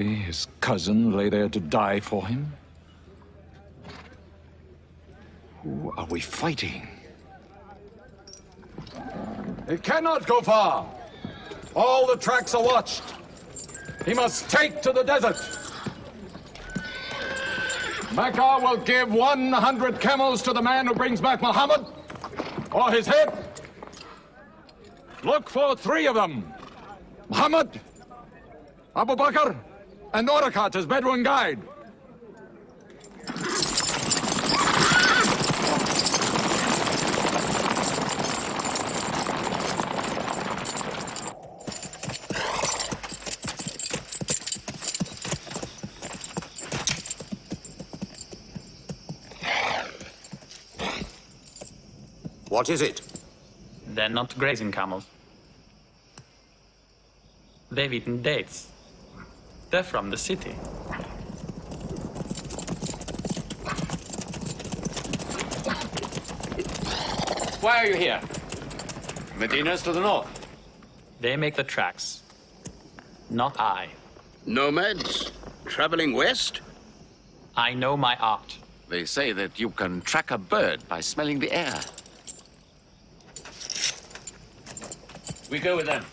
family, his cousin, lay there to die for him? Who are we fighting? It cannot go far. All the tracks are watched. He must take to the desert. Mecca will give 100 camels to the man who brings back Mohammed, or his head. Look for 3 of them. Mohammed, Abu Bakr, and Akkad as Bedouin guide. What is it? They're not grazing camels. They've eaten dates. They're from the city. Why are you here? Medina's to the north. They make the tracks, not I. Nomads? Traveling west? I know my art. They say that you can track a bird by smelling the air. We go with them.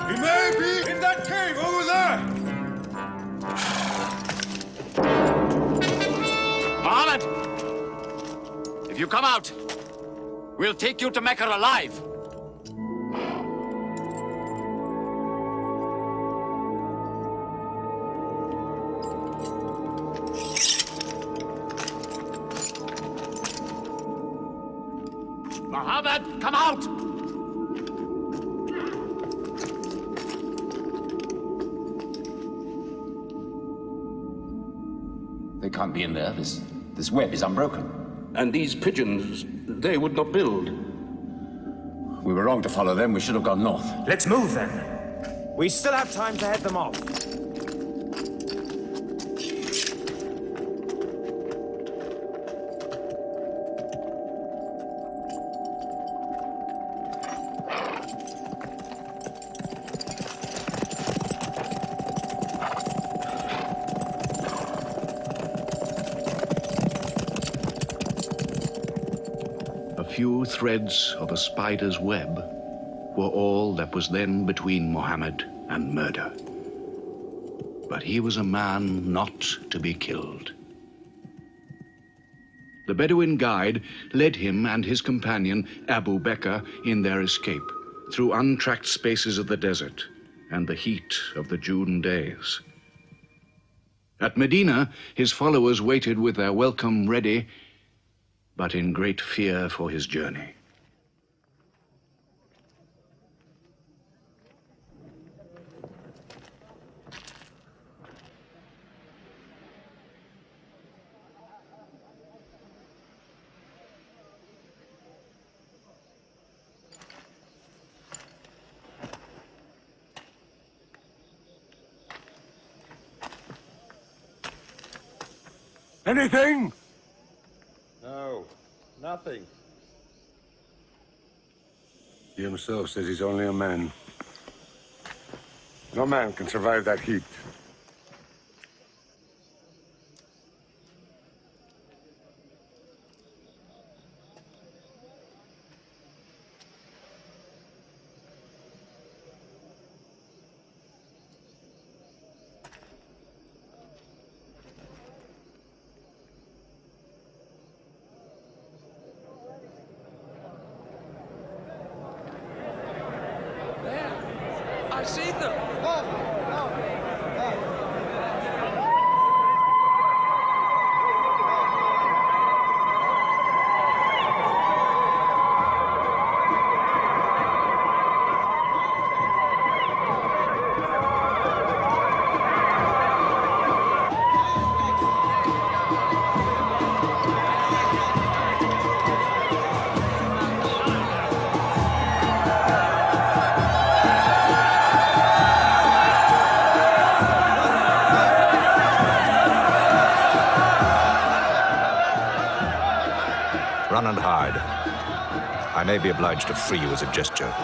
He may be in that cave over there. Mohammed! If you come out, we'll take you to Mecca alive. Mohammed, come out! They can't be in there. This web is unbroken. And these pigeons, they would not build. We were wrong to follow them. We should have gone north. Let's move then. We still have time to head them off. Few threads of a spider's web were all that was then between Mohammed and murder. But he was a man not to be killed. The Bedouin guide led him and his companion, Abu Bakr, in their escape through untracked spaces of the desert and the heat of the June days. At Medina, his followers waited with their welcome ready, but in great fear for his journey. Anything? No, nothing. He himself says he's only a man. No man can survive that heat. I see them. Run and hide. I may be obliged to free you as a gesture.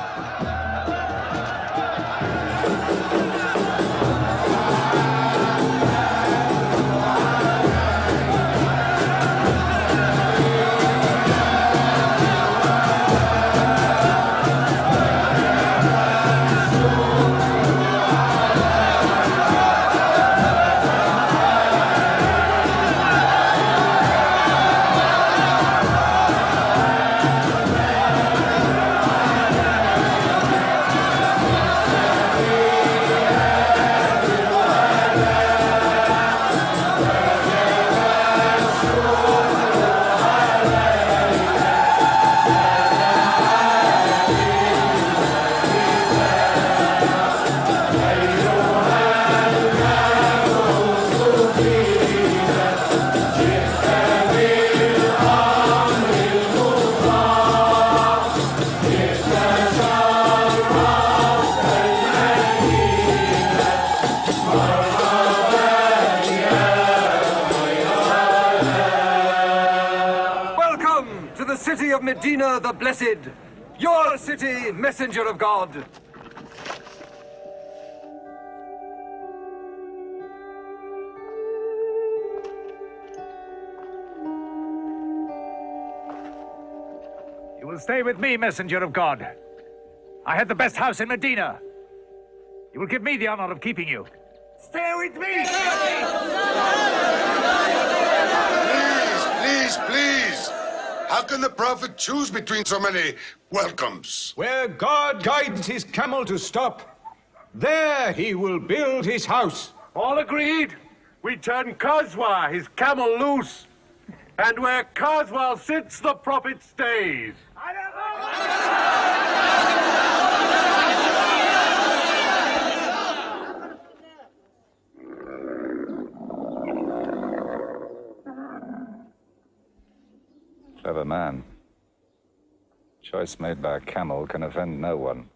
City of Medina the Blessed, your city, messenger of God. You will stay with me, messenger of God. I had the best house in Medina. You will give me the honor of keeping you. Stay with me! Please! How can the Prophet choose between so many welcomes? Where God guides his camel to stop, there he will build his house. All agreed? We turn Qazwa, his camel, loose. And where Qazwa sits, the Prophet stays. Clever man. Choice made by a camel can offend no one.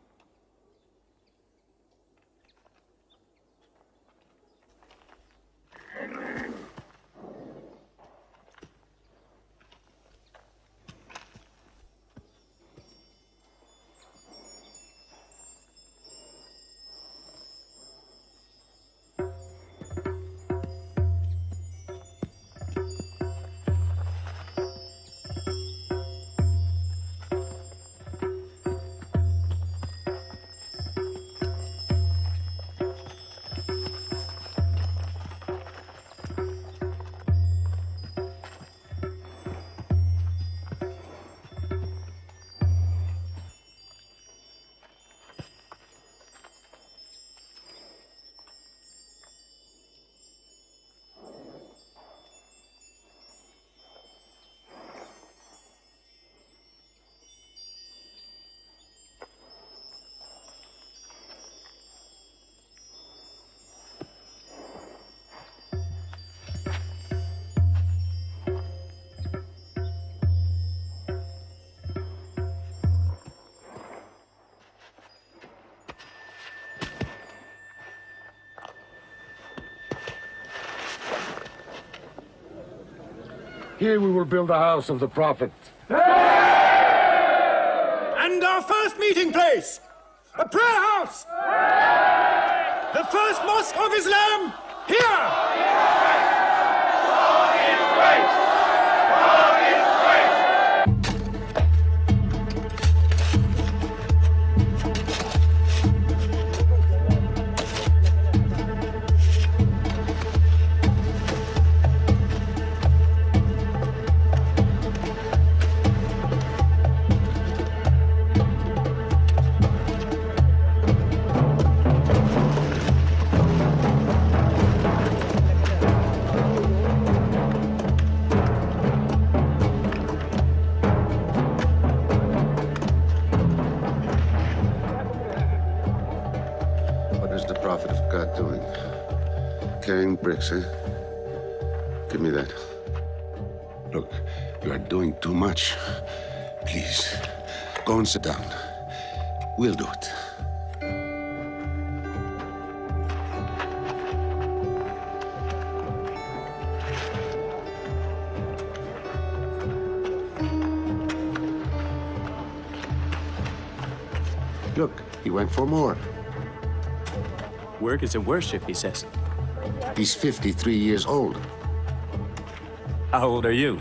Here we will build the house of the Prophet. And our first meeting place, a prayer house. The first mosque of Islam, here. God is great. God is great. Carrying bricks, eh? Give me that. Look, you are doing too much. Please, go and sit down. We'll do it. Look, he went for more. Work is a worship, he says. He's 53 years old. How old are you?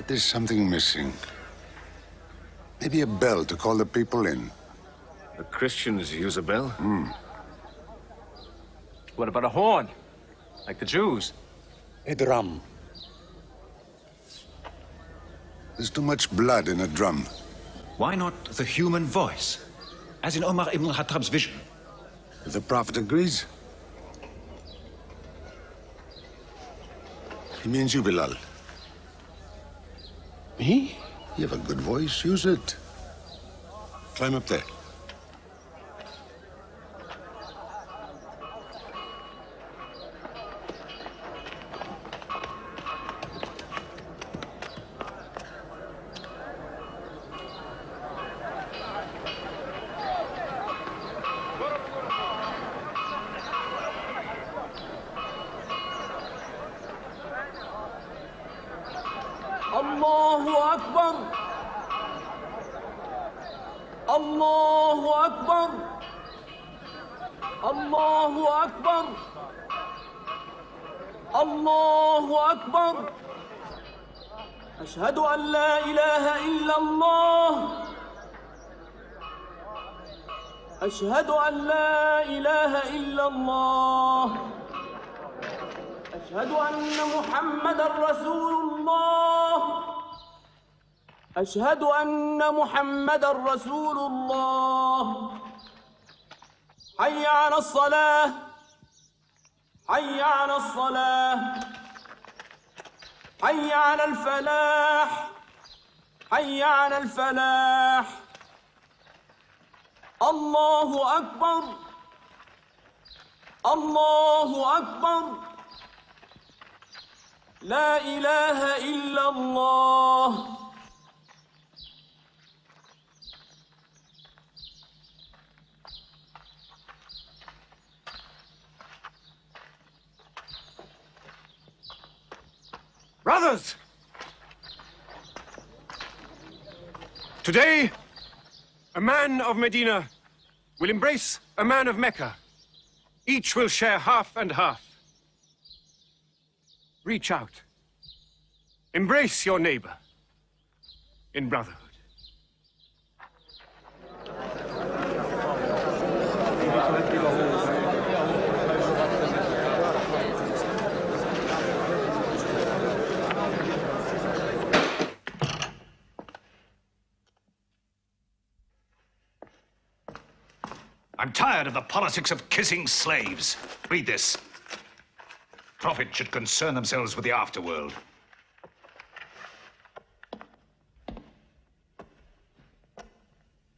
There's something missing. Maybe a bell to call the people in. The Christians use a bell? What about a horn? Like the Jews? A drum. There's too much blood in a drum. Why not the human voice? As in Omar ibn al-Khattab's vision. If the Prophet agrees. He means you, Bilal. Me? You have a good voice. Use it. Climb up there. الله أكبر الله أكبر الله أكبر الله أكبر أشهد أن لا إله إلا الله أشهد أن لا إله إلا الله أشهد أن محمدًا رسول الله أشهد أن محمدًا رسول الله حي على الصلاة حي على الصلاة حي على الفلاح حي على الفلاح الله أكبر الله أكبر لا إله إلا الله Brothers! Today, a man of Medina will embrace a man of Mecca. Each will share half and half. Reach out. Embrace your neighbor in brotherhood. I'm tired of the politics of kissing slaves. Read this. Prophets should concern themselves with the afterworld.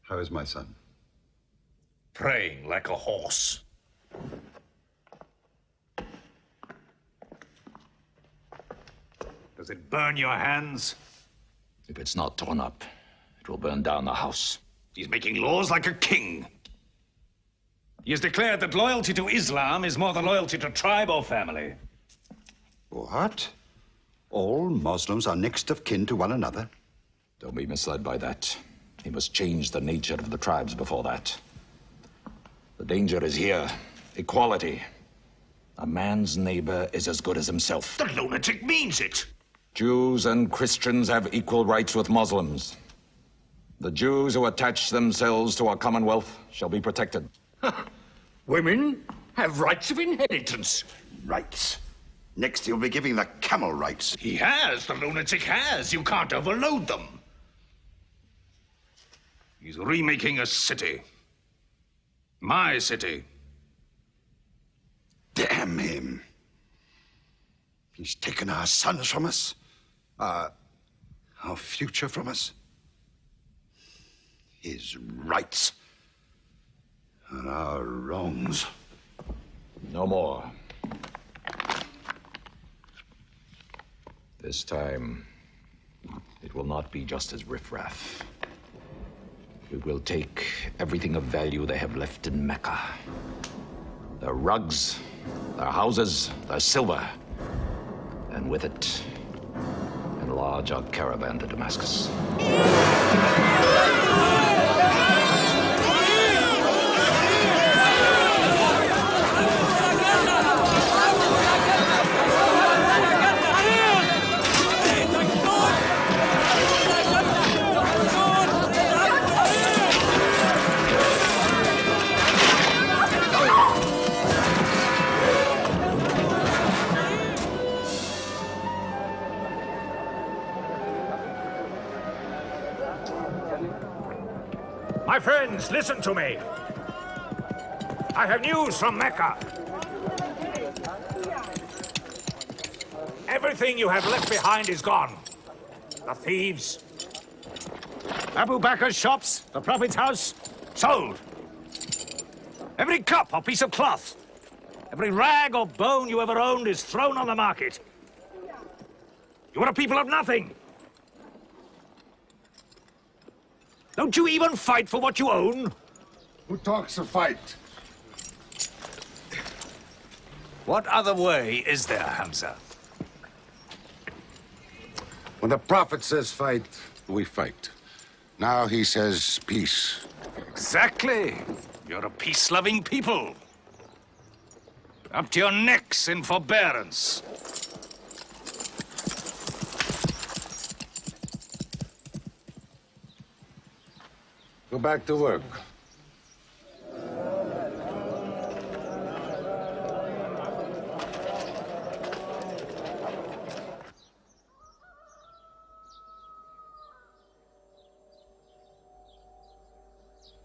How is my son? Praying like a horse. Does it burn your hands? If it's not torn up, it will burn down the house. He's making laws like a king. He has declared that loyalty to Islam is more than loyalty to tribe or family. What? All Muslims are next of kin to one another? Don't be misled by that. He must change the nature of the tribes before that. The danger is here. Equality. A man's neighbor is as good as himself. The lunatic means it. Jews and Christians have equal rights with Muslims. The Jews who attach themselves to our commonwealth shall be protected. Women have rights of inheritance. Rights? Next he'll be giving the camel rights. He has. The lunatic has. You can't overload them. He's remaking a city. My city. Damn him. He's taken our sons from us. Our future from us. His rights. And our wrongs. No more. This time, it will not be just as riffraff. We will take everything of value they have left in Mecca. Their rugs, their houses, their silver. And with it, enlarge our caravan to Damascus. My friends, listen to me. I have news from Mecca. Everything you have left behind is gone. The thieves, Abu Bakr's shops, the Prophet's house, sold. Every cup or piece of cloth, every rag or bone you ever owned is thrown on the market. You are a people of nothing. Don't you even fight for what you own? Who talks of fight? What other way is there, Hamza? When the Prophet says fight, we fight. Now he says peace. Exactly. You're a peace-loving people. Up to your necks in forbearance. Go back to work.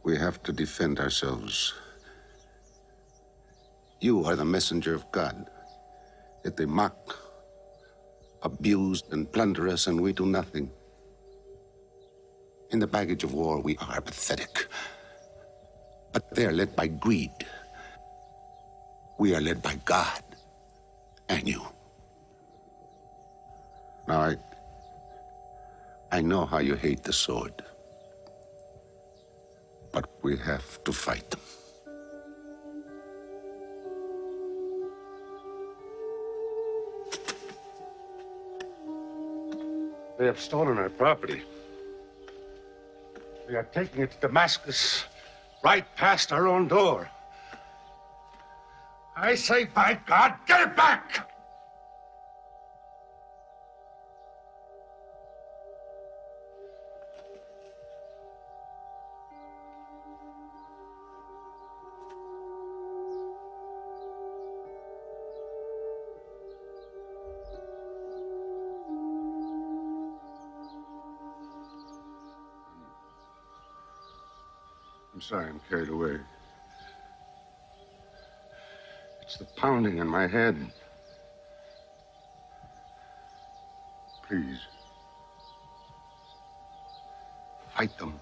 We have to defend ourselves. You are the messenger of God. Yet they mock, abuse, and plunder us, and we do nothing. In the baggage of war, we are pathetic. But they are led by greed. We are led by God and you. Now, I know how you hate the sword. But we have to fight them. They have stolen our property. We are taking it to Damascus, right past our own door. I say, by God, get it back! I'm sorry, I'm carried away. It's the pounding in my head. Please. Fight them.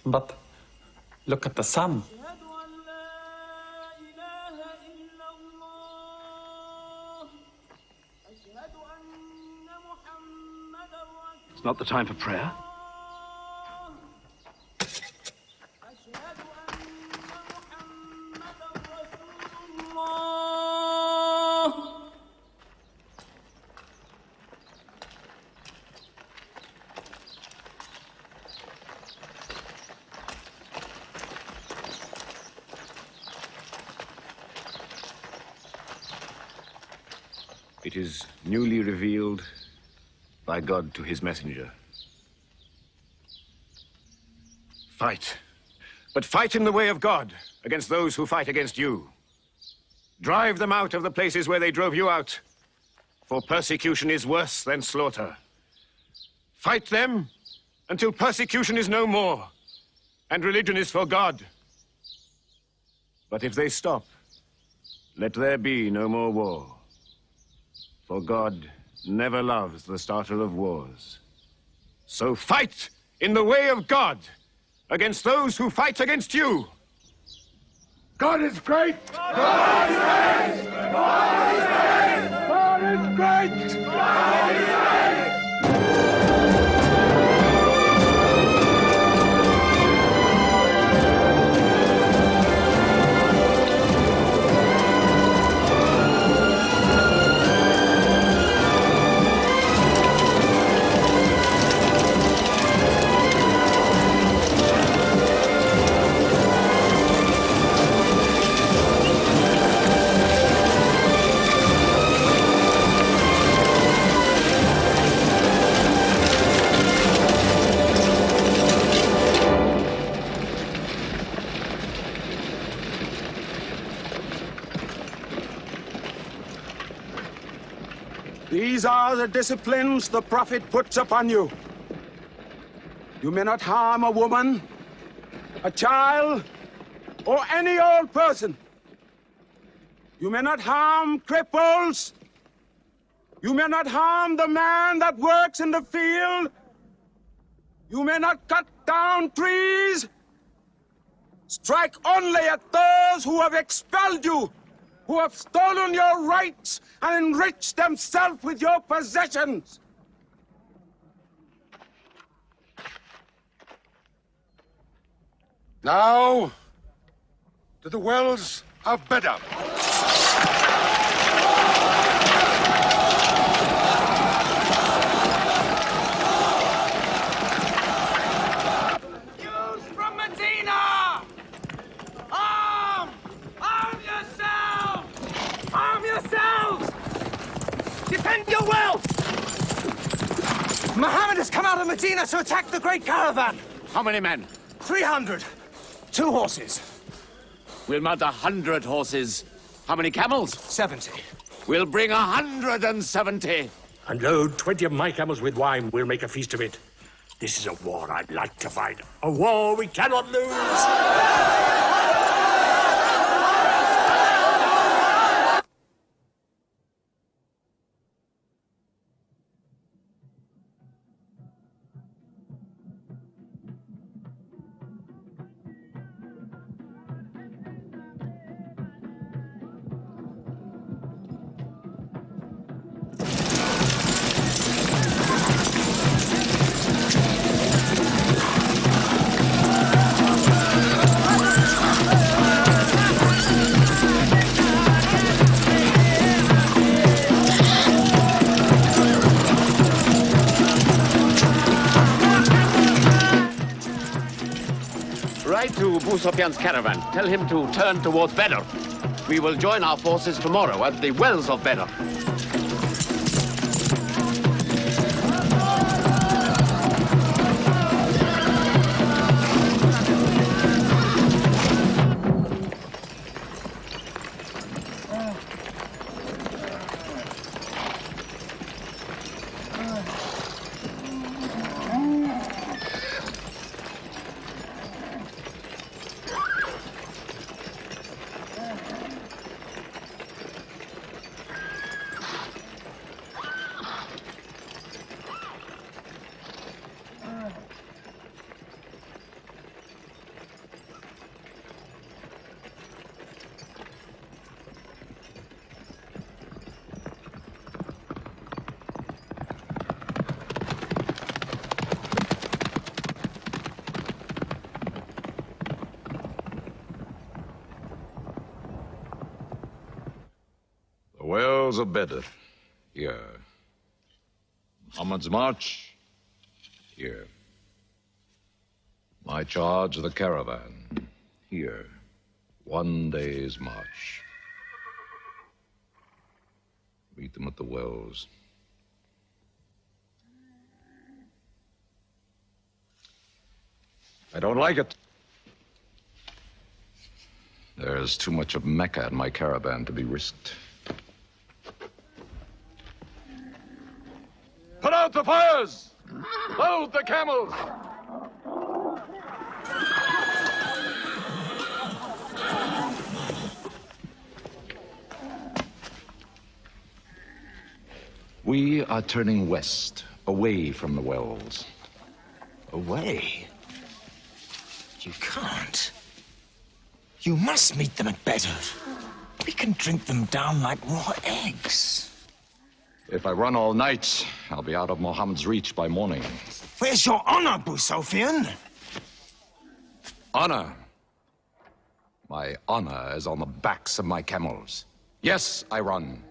But look at the sun. It's not the time for prayer. It is newly revealed by God to his messenger. Fight. But fight in the way of God against those who fight against you. Drive them out of the places where they drove you out, for persecution is worse than slaughter. Fight them until persecution is no more and religion is for God. But if they stop, let there be no more war. For God never loves the starter of wars. So fight in the way of God against those who fight against you. God is great! God is great! God is great! God is great! God is great! These are the disciplines the Prophet puts upon you. You may not harm a woman, a child, or any old person. You may not harm cripples. You may not harm the man that works in the field. You may not cut down trees. Strike only at those who have expelled you, who have stolen your rights and enriched themselves with your possessions. Now, to the wells of Bedr. Youths from Medina! Arm! Arm yourselves! Arm yourselves! Defend your wealth! Mohammed has come out of Medina to attack the great caravan. How many men? 300. 2 horses. We'll mount 100 horses. How many camels? 70. We'll bring 170. And load 20 of my camels with wine. We'll make a feast of it. This is a war I'd like to fight. A war we cannot lose. Write to Moustapha's caravan. Tell him to turn towards Bedr. We will join our forces tomorrow at the wells of Bedr. walls of Bedr. Here. Muhammad's march. Here. My charge of the caravan. Here. 1 day's march. Meet them at the wells. I don't like it. There's too much of Mecca in my caravan to be risked. Put out the fires! Load the camels! We are turning west, away from the wells. Away? You can't. You must meet them at Bedr. We can drink them down like raw eggs. If I run all night, I'll be out of Mohammed's reach by morning. Where's your honor, Moustapha? Honor? My honor is on the backs of my camels. Yes, I run.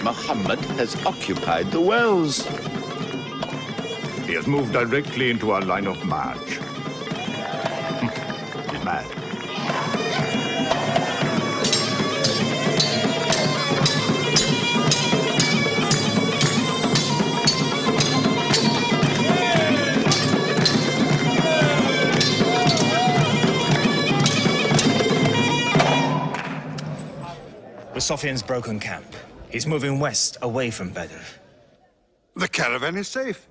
Mohammed has occupied the wells. He has moved directly into our line of march. He's mad. Moustapha's broken camp. He's moving west, away from Bedr. The caravan is safe.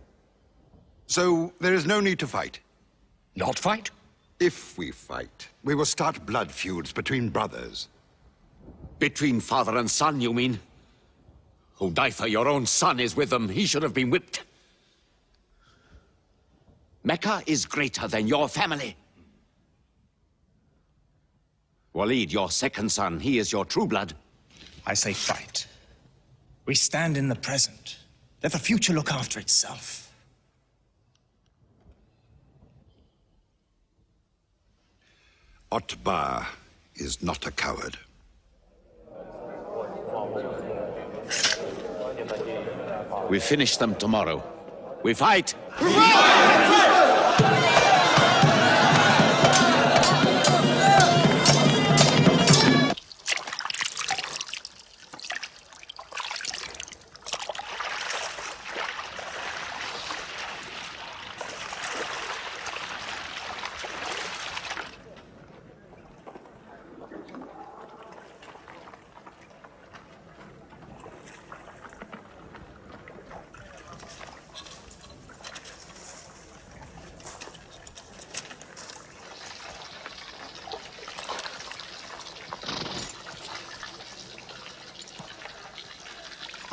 So there is no need to fight. Not fight? If we fight, we will start blood feuds between brothers. Between father and son, you mean? Hudayfa, your own son, is with them. He should have been whipped. Mecca is greater than your family. Walid, your second son, he is your true blood. I say fight. We stand in the present. Let the future look after itself. Otbah is not a coward. We finish them tomorrow. We fight!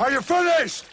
Are you finished?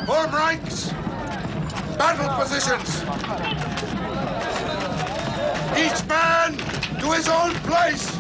Form ranks! Battle positions! Each man to his own place!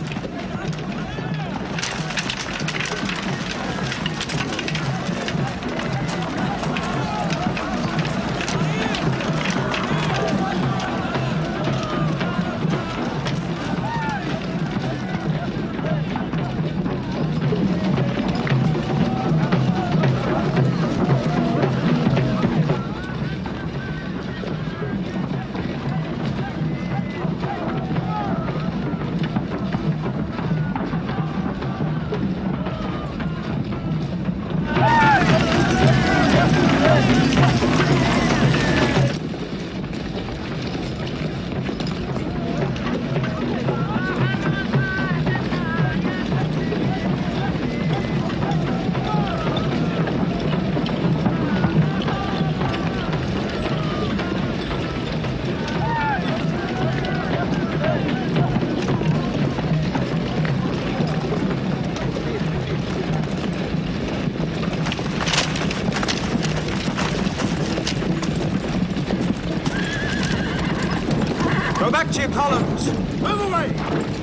Go back to your columns! Move away!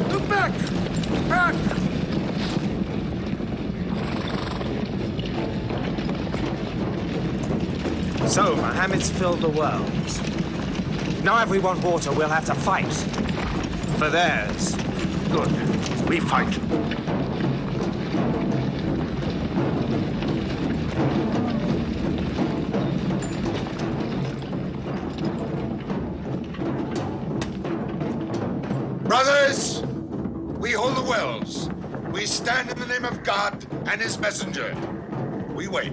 Look back! Back! So, Mohammed's filled the world. Now if we want water, we'll have to fight. For theirs. Good. We fight. Brothers, we hold the wells. We stand in the name of God and his messenger. We wait.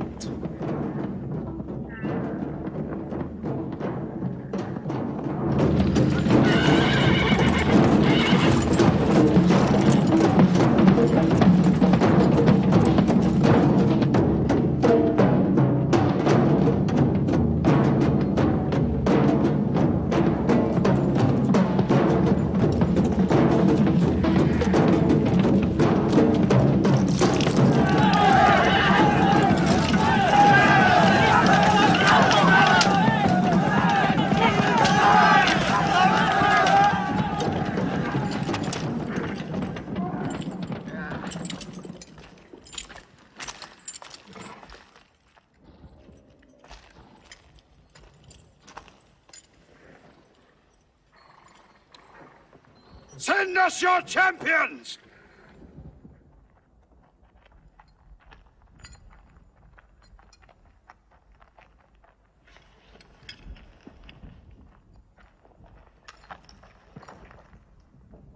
Send us your champions!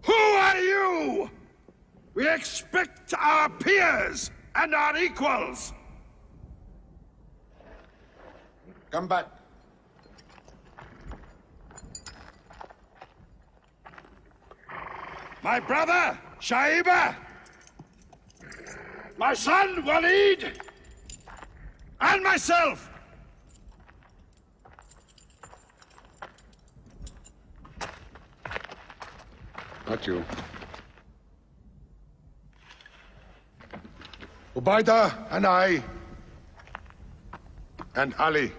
Who are you? We expect our peers and our equals. Come back. My brother, Shaiba. My son, Walid. And myself. Not you. Ubaidah and I. And Ali.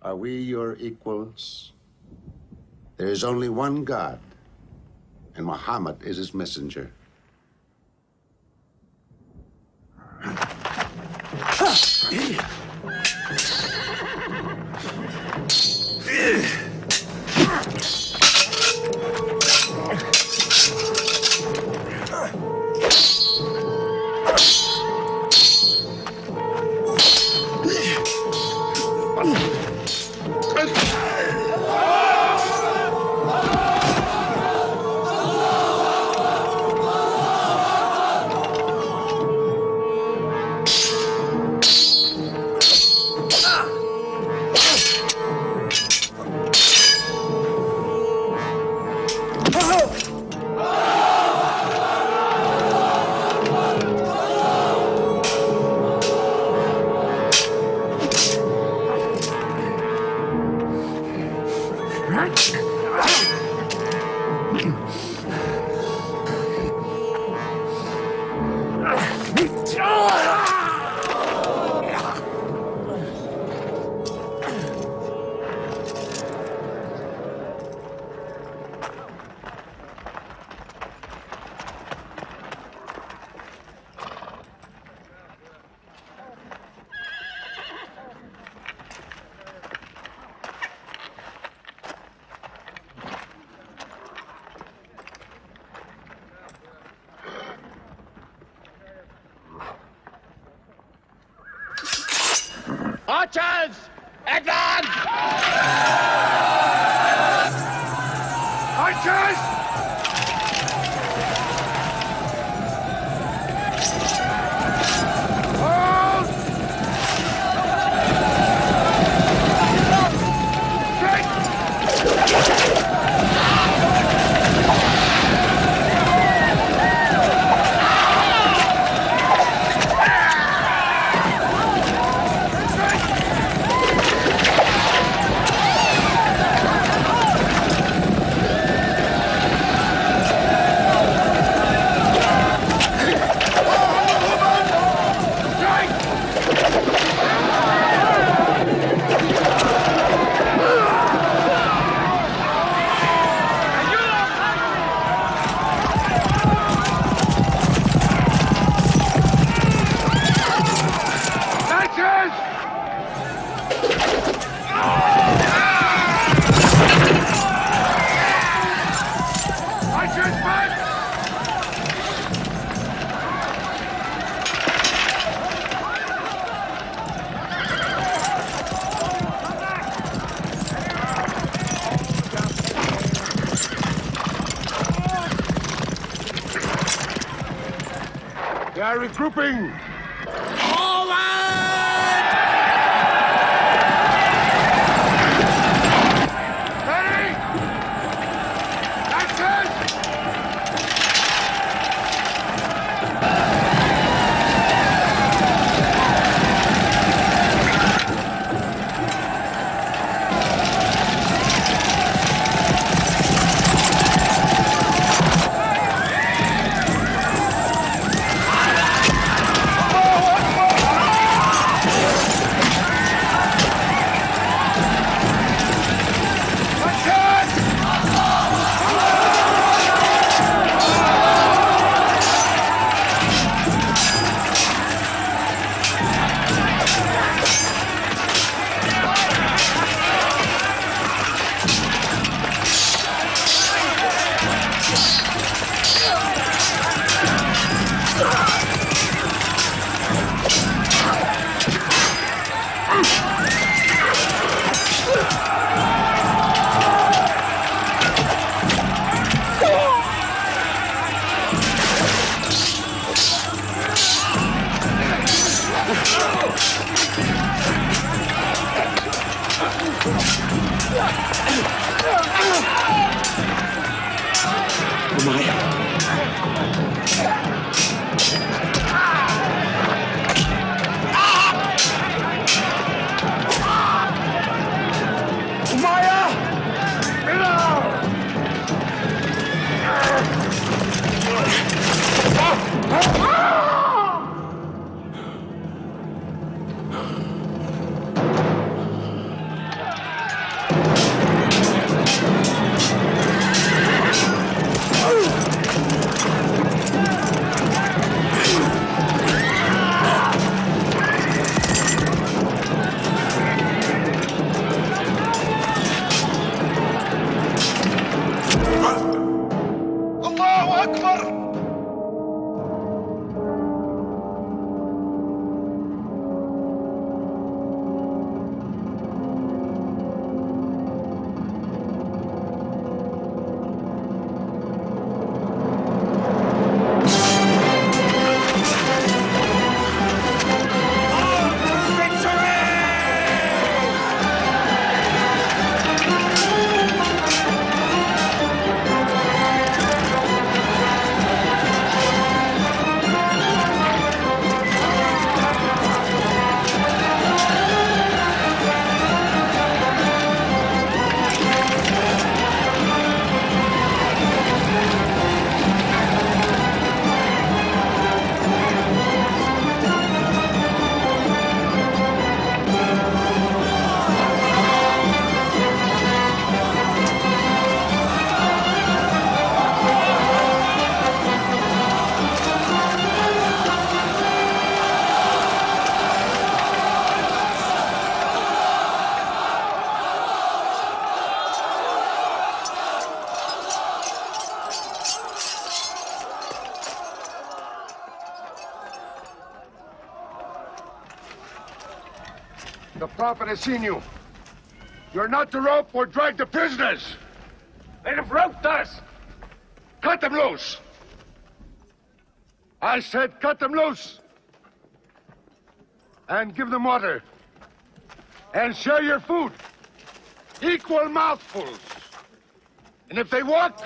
Are we your equals? There is only one God, and Mohammed is his messenger. Archers! Advance! Archers! Hold! They are regrouping! Akbar! The Prophet has seen you. You're not to rope or drag the prisoners. They have roped us. Cut them loose. I said cut them loose. And give them water. And share your food. Equal mouthfuls. And if they walk,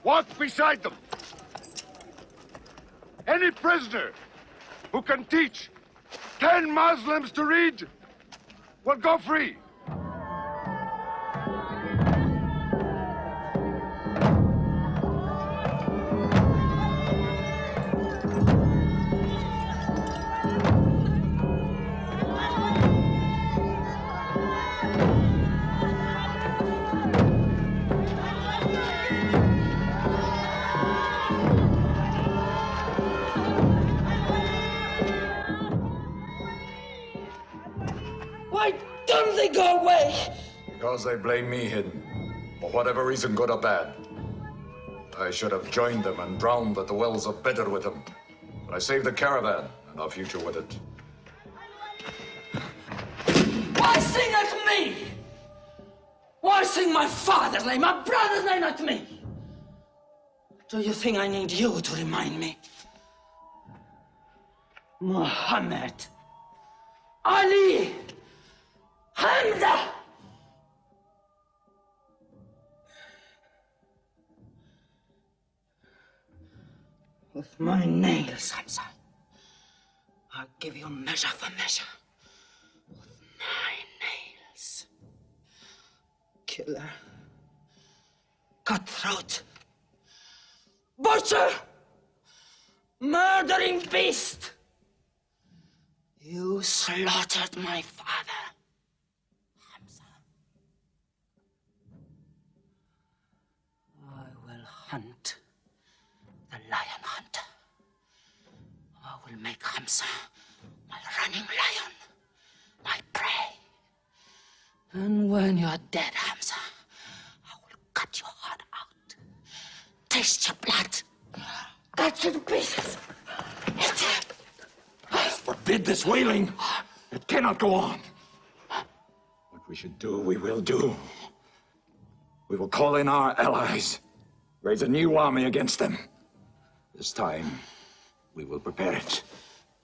walk beside them. Any prisoner who can teach 10 Muslims to read will go free. Why don't they go away? Because they blame me, Hidden. For whatever reason, good or bad. I should have joined them and drowned at the wells of Bedr with them. But I saved the caravan and our future with it. Why sing at me? Why sing my father's name, my brother's name at me? Do you think I need you to remind me? Mohammed, Ali, Hamza! With my nails, Hamza, I'll give you measure for measure. With my nails. Killer. Cutthroat. Butcher! Murdering beast! You slaughtered my father, Hamza. I will hunt the lion hunter. I will make Hamza my running lion, my prey. And when you are dead, Hamza, I will cut your heart out, taste your blood, cut you to pieces, eat it. Forbid this wailing. It cannot go on. What we should do, we will do. We will call in our allies, raise a new army against them. This time, we will prepare it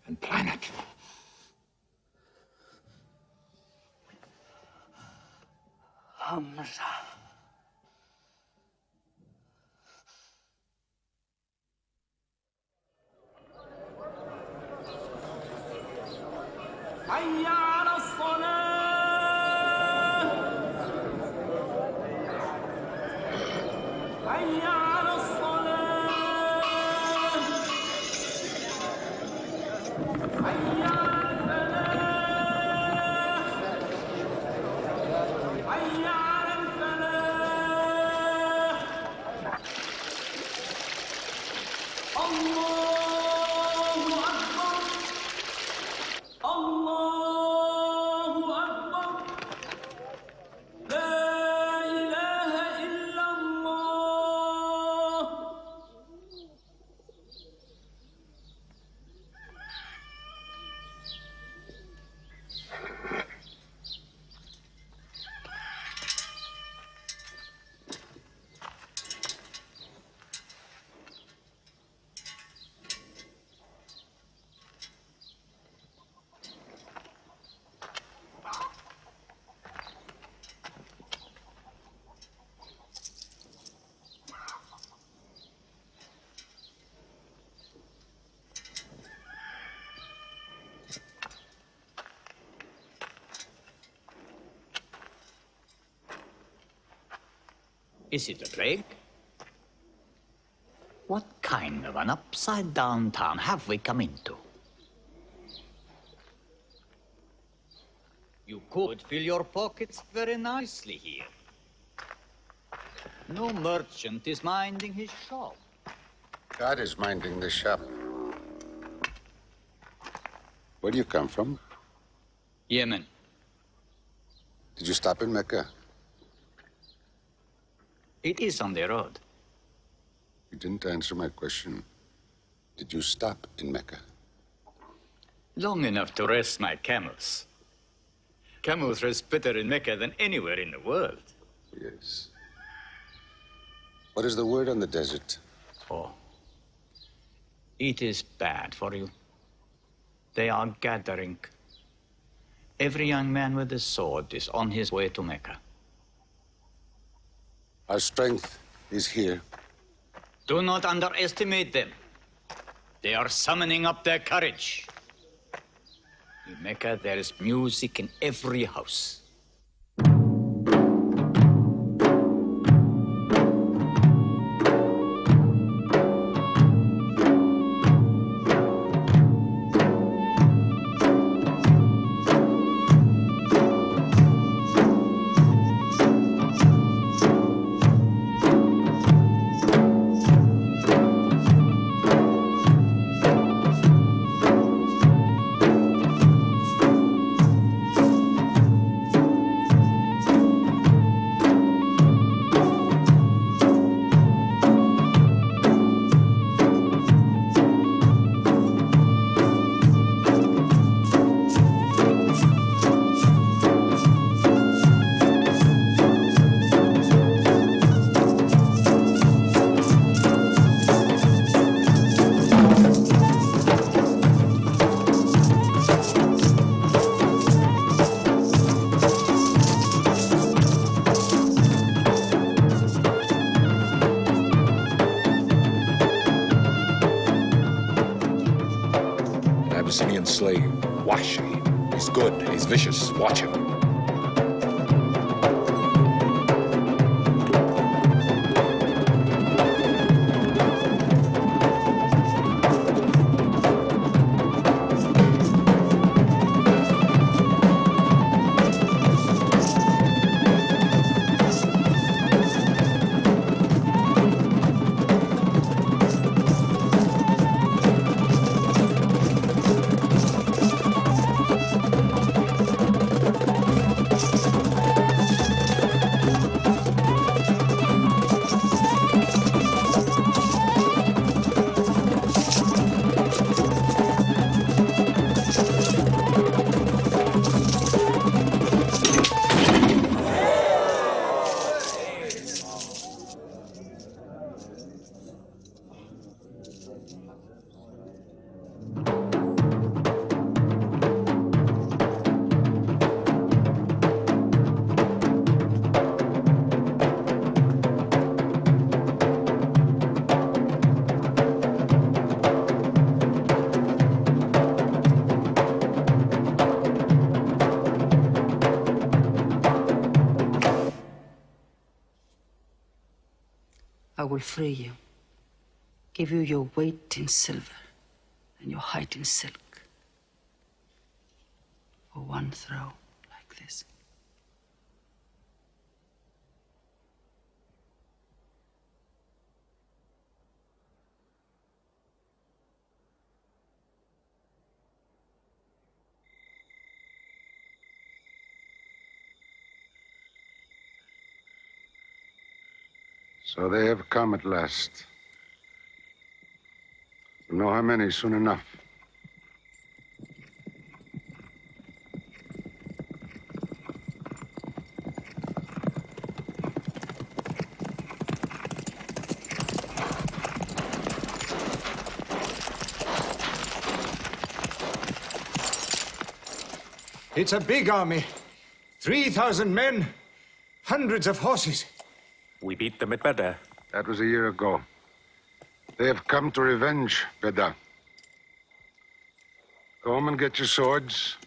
and plan it. Hamza. حي على الصلاة حي على الصلاة حي على الفلاح حي على الفلاح الله أكبر الله أكبر لا إله إلا الله Is it a plague? What kind of an upside-down town have we come into? You could fill your pockets very nicely here. No merchant is minding his shop. God is minding the shop. Where do you come from? Yemen. Did you stop in Mecca? It is on the road. You didn't answer my question. Did you stop in Mecca? Long enough to rest my camels. Camels rest better in Mecca than anywhere in the world. Yes. What is the word on the desert? Oh. It is bad for you. They are gathering. Every young man with a sword is on his way to Mecca. Our strength is here. Do not underestimate them. They are summoning up their courage. In Mecca, there is music in every house. Slave, Washi. He's good, he's vicious. Watch him. I will free you, give you your weight in silver and your height in silk for one throw like this. So they have come at last. We'll know how many soon enough. It's a big army. 3,000 men, hundreds of horses. We beat them at Bedr. That was a year ago. They have come to revenge, Bedr. Go home and get your swords.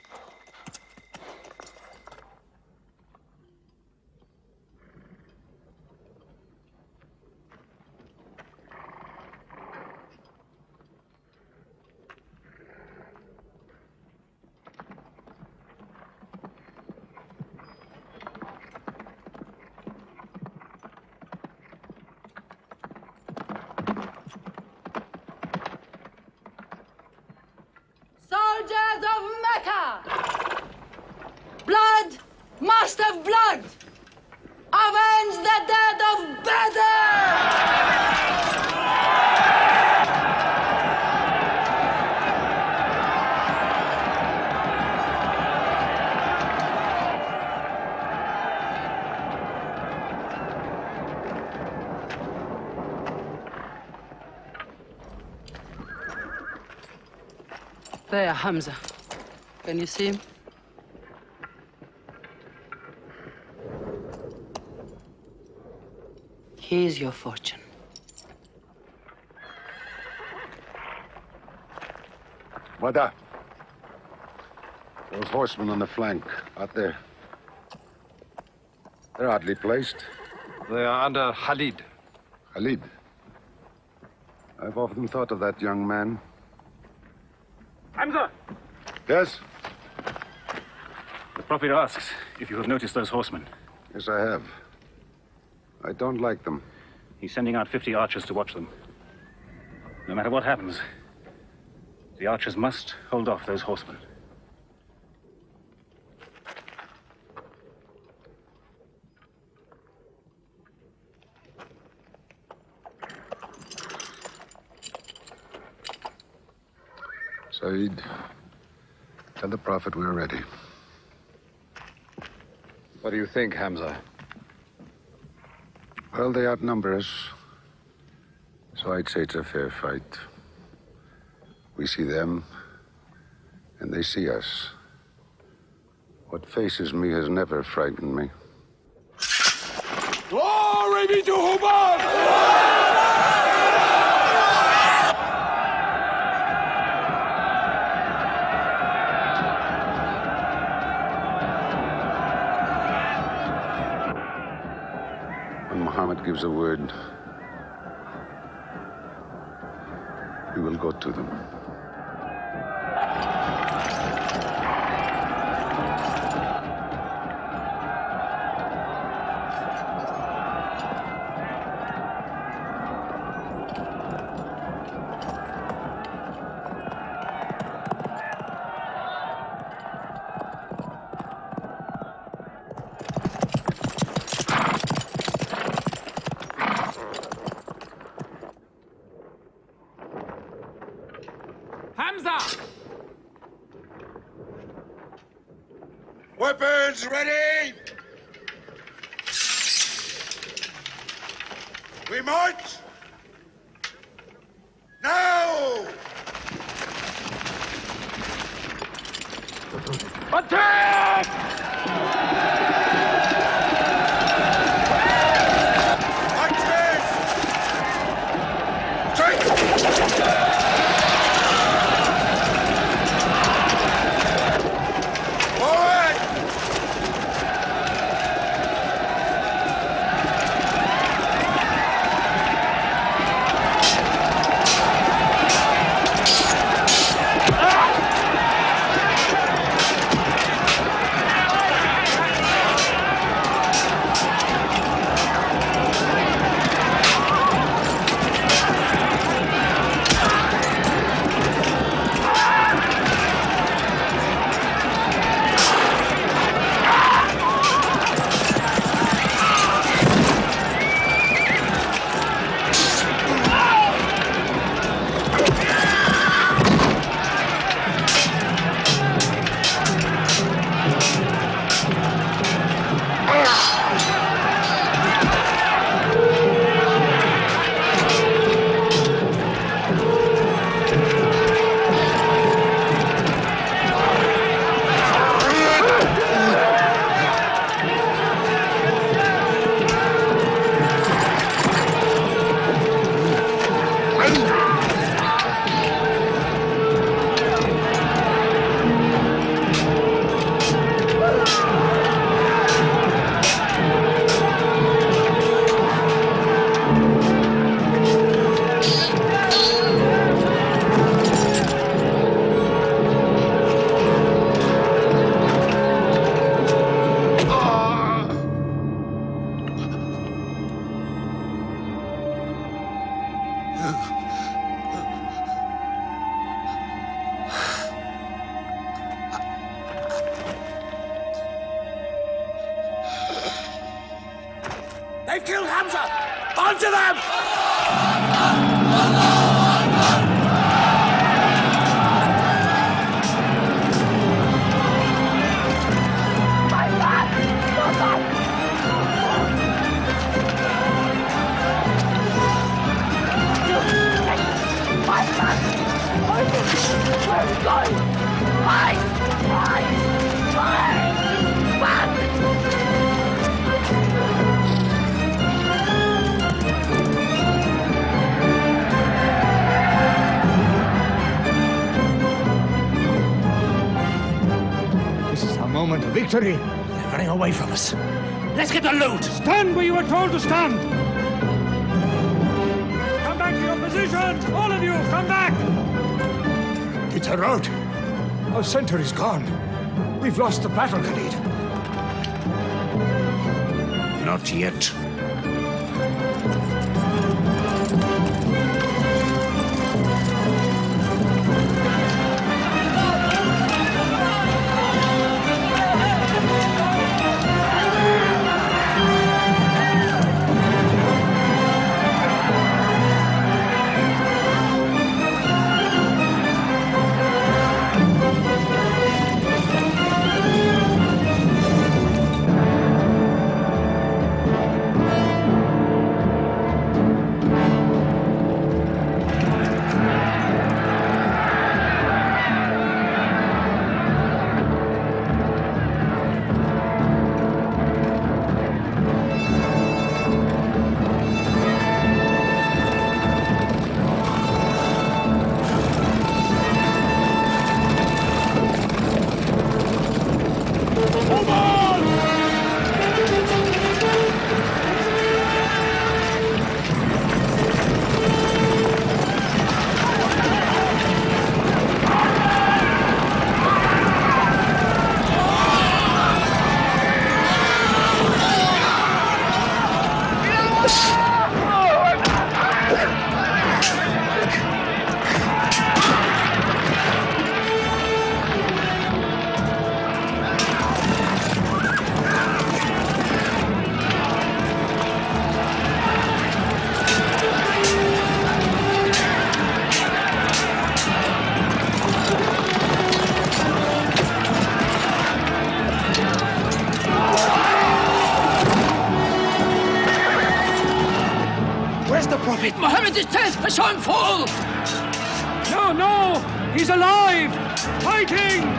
Mecca! Blood must have blood! Avenge the death of Badr! There, Hamza. Can you see him? Here's your fortune. Wada. Those horsemen on the flank, out there. They're oddly placed. They are under Khalid. Khalid? I've often thought of that young man. Hamza! Yes? The Prophet asks if you have noticed those horsemen. Yes, I have. I don't like them. He's sending out 50 archers to watch them. No matter what happens, the archers must hold off those horsemen. Saeed, tell the Prophet we're ready. What do you think, Hamza? Well, they outnumber us, so I'd say it's a fair fight. We see them, and they see us. What faces me has never frightened me. Glory be to Human! Mohammed gives a word, we will go to them. Weapons ready! We march! Now! Attack! Hamza! Onto them! This is our moment of victory. They're running away from us. Let's get the loot! Stand where you were told to stand! Come back to your positions! All of you, come back! It's a rout. Our center is gone. We've lost the battle, Khalid. Not yet. Mohammed is dead! I saw him fall! No, no! He's alive! Fighting!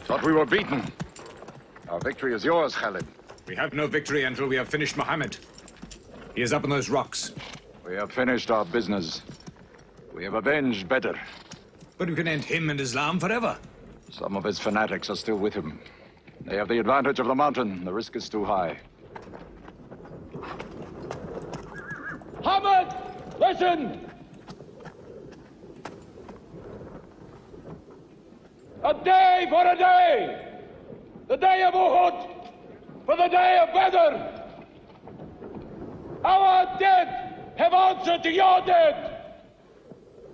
Thought we were beaten. Our victory is yours, Khalid. We have no victory until we have finished Mohammed. He is up on those rocks. We have finished our business. We have avenged Badr. But we can end him and Islam forever. Some of his fanatics are still with him. They have the advantage of the mountain. The risk is too high. Mohammed, listen! A day for a day! The day of Uhud for the day of Badr! Our dead have answered to your dead.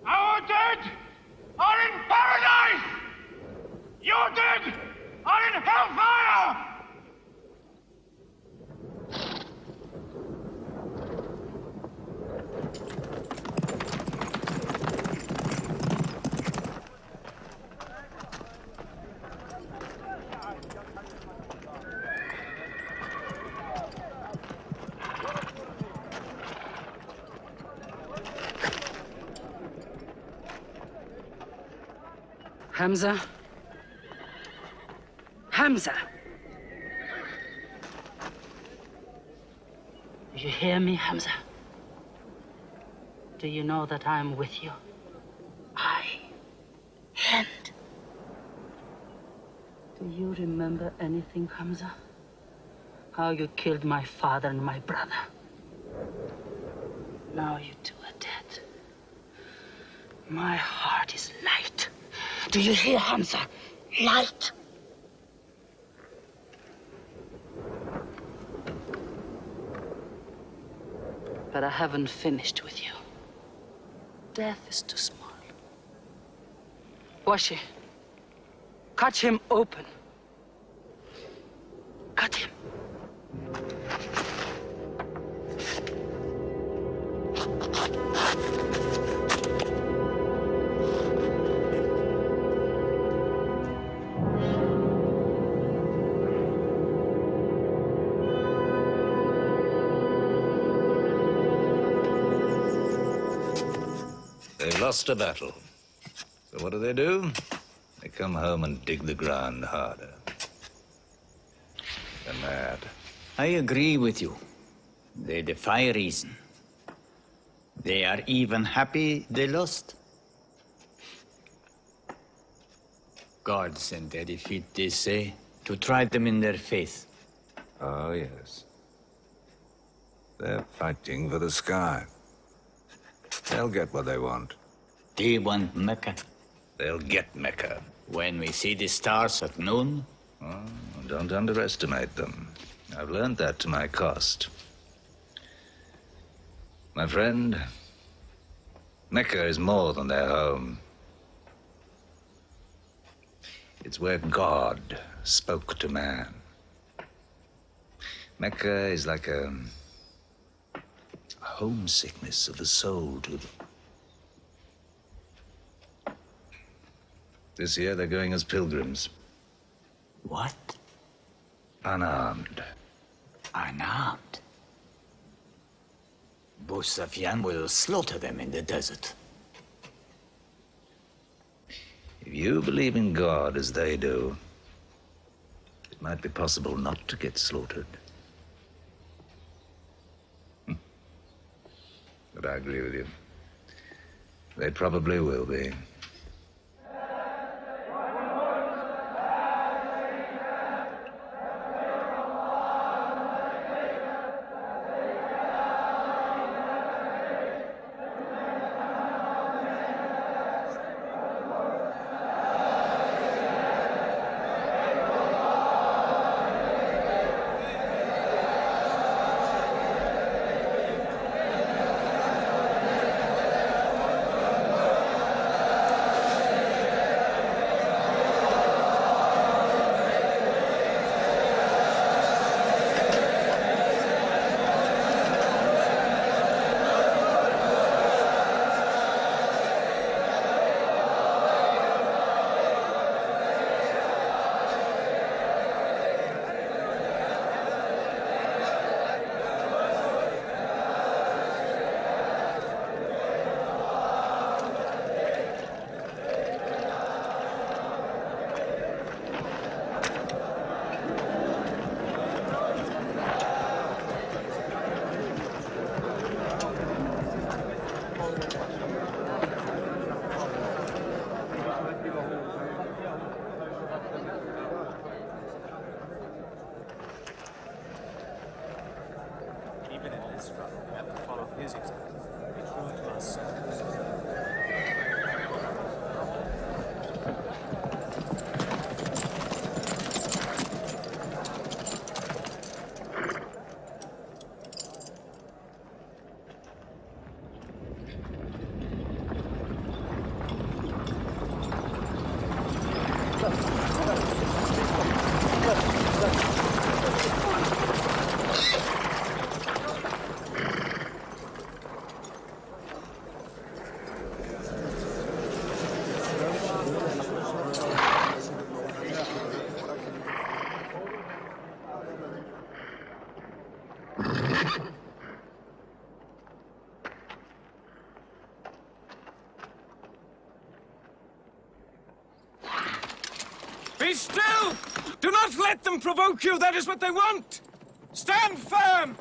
Our dead are in paradise! Your dead are in hellfire! Hamza? Hamza! Do you hear me, Hamza? Do you know that I'm with you? And do you remember anything, Hamza? How you killed my father and my brother. Now you two are dead. My heart is light. Do you hear, Hamza? Light. But I haven't finished with you. Death is too small. Washi, cut him open. Cut him. They've lost a battle. So what do? They come home and dig the ground harder. They're mad. I agree with you. They defy reason. They are even happy they lost. God sent their defeat, they say, to try them in their faith. Oh, yes. They're fighting for the sky. They'll get what they want. They want Mecca. They'll get Mecca. When we see the stars at noon? Oh, don't underestimate them. I've learned that to my cost. My friend, Mecca is more than their home. It's where God spoke to man. Mecca is like a homesickness of the soul to them. This year they're going as pilgrims. What? Unarmed. Unarmed? Moustapha will slaughter them in the desert. If you believe in God as they do, it might be possible not to get slaughtered. But I agree with you. They probably will be. Be still! Do not let them provoke you. That is what they want. Stand firm!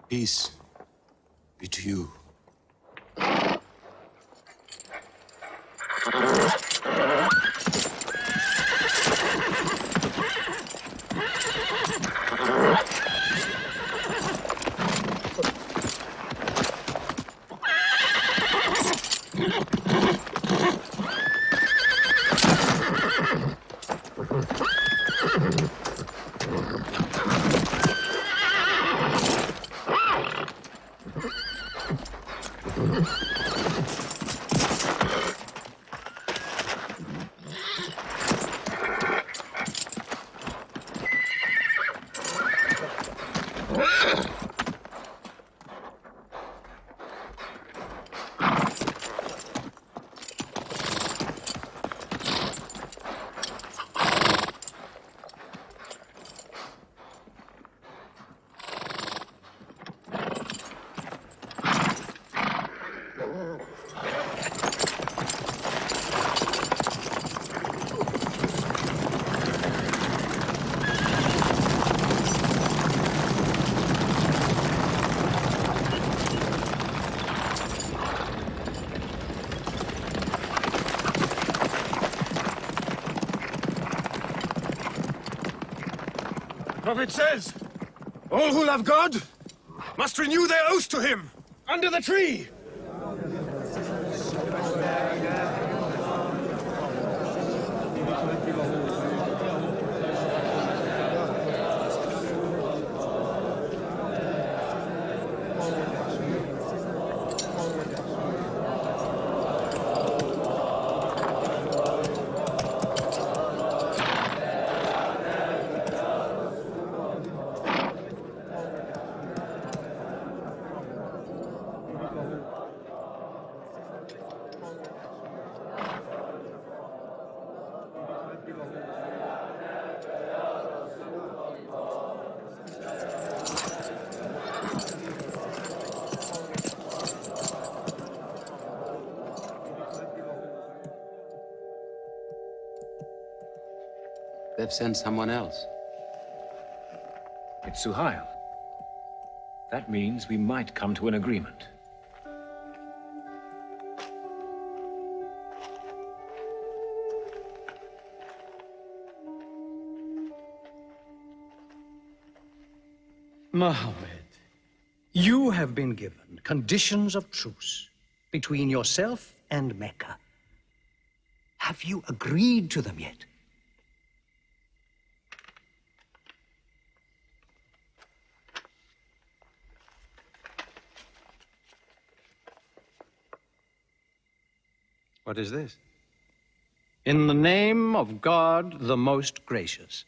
Peace be to you. The Prophet says, all who love God must renew their oath to him under the tree. They've sent someone else. It's H.A.L. That means we might come to an agreement. Mohammed, you have been given conditions of truce between yourself and Mecca. Have you agreed to them yet? What is this? In the name of God, the most gracious.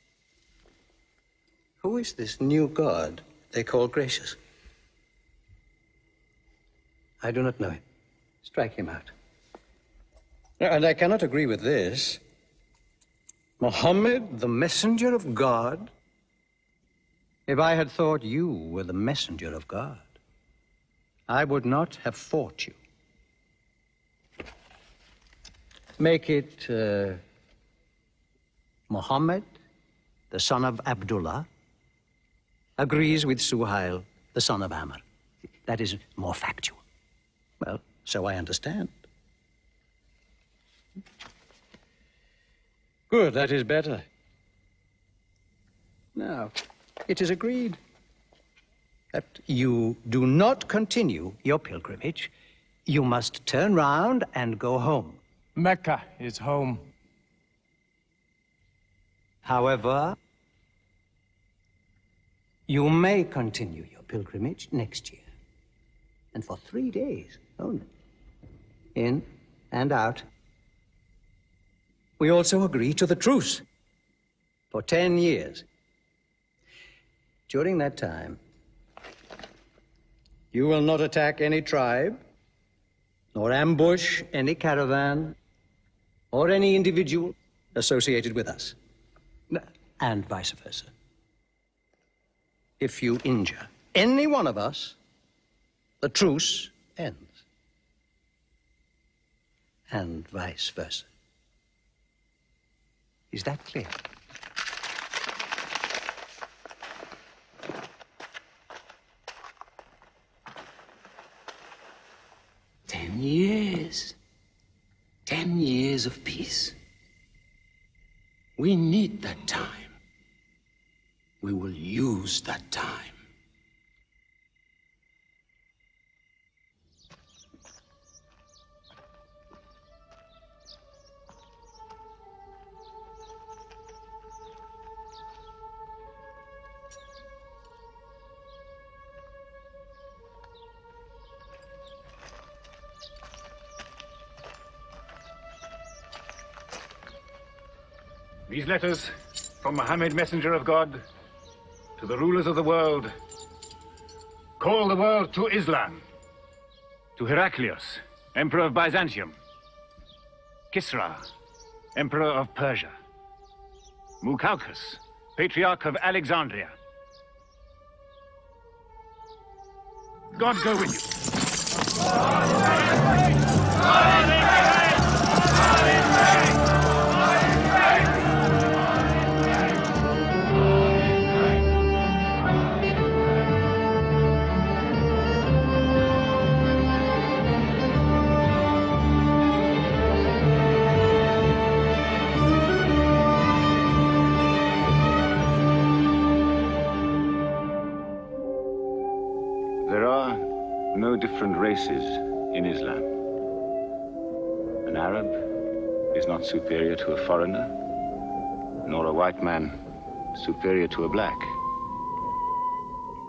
Who is this new God they call gracious? I do not know him. Strike him out. And I cannot agree with this. Mohammed, the messenger of God? If I had thought you were the messenger of God, I would not have fought you. Make it Mohammed, the son of Abdullah, agrees with Suhail, the son of Amr. That is more factual. Well, so I understand. Good, that is better. Now, it is agreed. that you do not continue your pilgrimage. You must turn round and go home. Mecca is home. However, you may continue your pilgrimage next year. And for 3 days only. In and out. We also agree to the truce for 10 years. During that time, you will not attack any tribe, nor ambush any caravan, or any individual associated with us, and vice versa. If you injure any one of us, the truce ends, and vice versa. Is that clear? Years. 10 years of peace. We need that time. We will use that time. These letters from Mohammed, messenger of God, to the rulers of the world, call the world to Islam. To Heraclius, Emperor of Byzantium. Kisra, Emperor of Persia. Muqawqis, Patriarch of Alexandria. God go with you. No different races in Islam. An Arab is not superior to a foreigner, nor a white man superior to a black.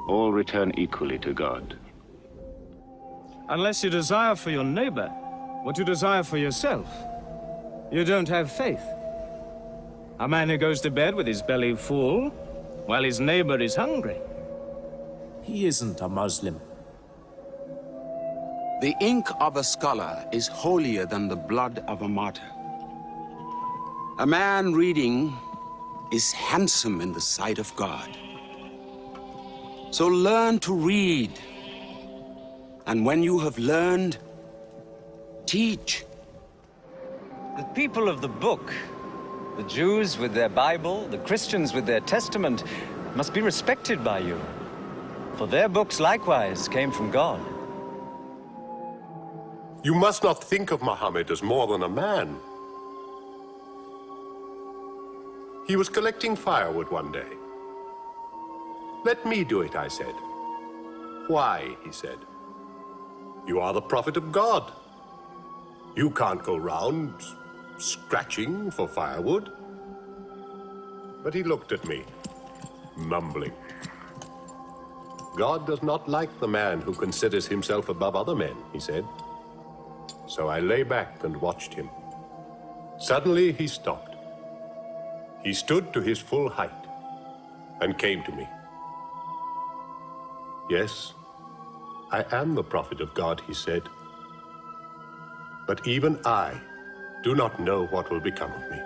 All return equally to God. Unless you desire for your neighbor what you desire for yourself, you don't have faith. A man who goes to bed with his belly full while his neighbor is hungry, he isn't a Muslim. The ink of a scholar is holier than the blood of a martyr. A man reading is handsome in the sight of God. So learn to read. And when you have learned, teach. The people of the book, the Jews with their Bible, the Christians with their Testament, must be respected by you. For their books likewise came from God. You must not think of Mohammed as more than a man. He was collecting firewood one day. Let me do it, I said. Why, he said. You are the prophet of God. You can't go round scratching for firewood. But he looked at me, mumbling. God does not like the man who considers himself above other men, he said. So I lay back and watched him. Suddenly he stopped. He stood to his full height and came to me. Yes, I am the prophet of God, he said. But even I do not know what will become of me.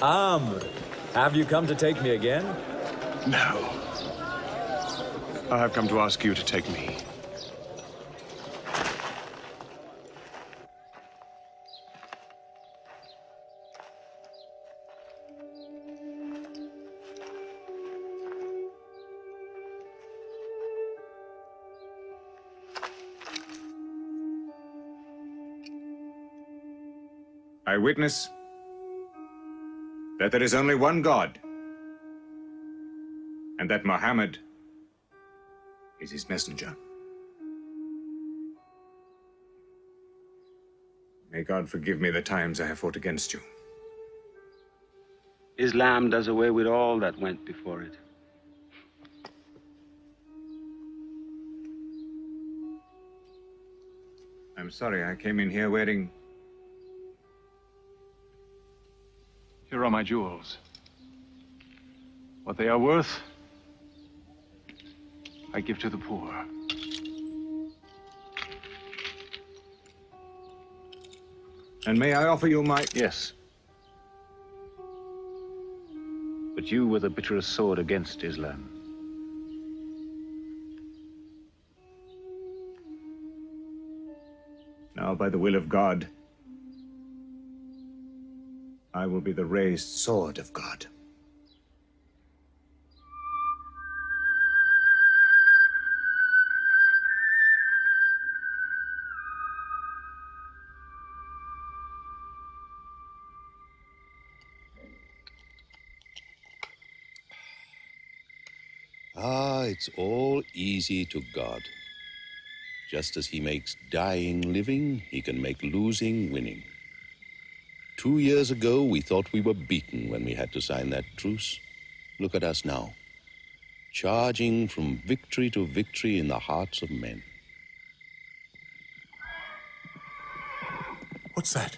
Have you come to take me again? No. I have come to ask you to take me. I witness that there is only one God, and that Mohammed is his messenger. May God forgive me the times I have fought against you. Islam does away with all that went before it. I'm sorry, I came in here wearing... Here are my jewels. What they are worth, I give to the poor. And may I offer you my... Yes. But you were the bitterest sword against Islam. Now, by the will of God, I will be the raised sword of God. It's all easy to God. Just as he makes dying living, he can make losing winning. 2 years ago, we thought we were beaten when we had to sign that truce. Look at us now, charging from victory to victory in the hearts of men. What's that?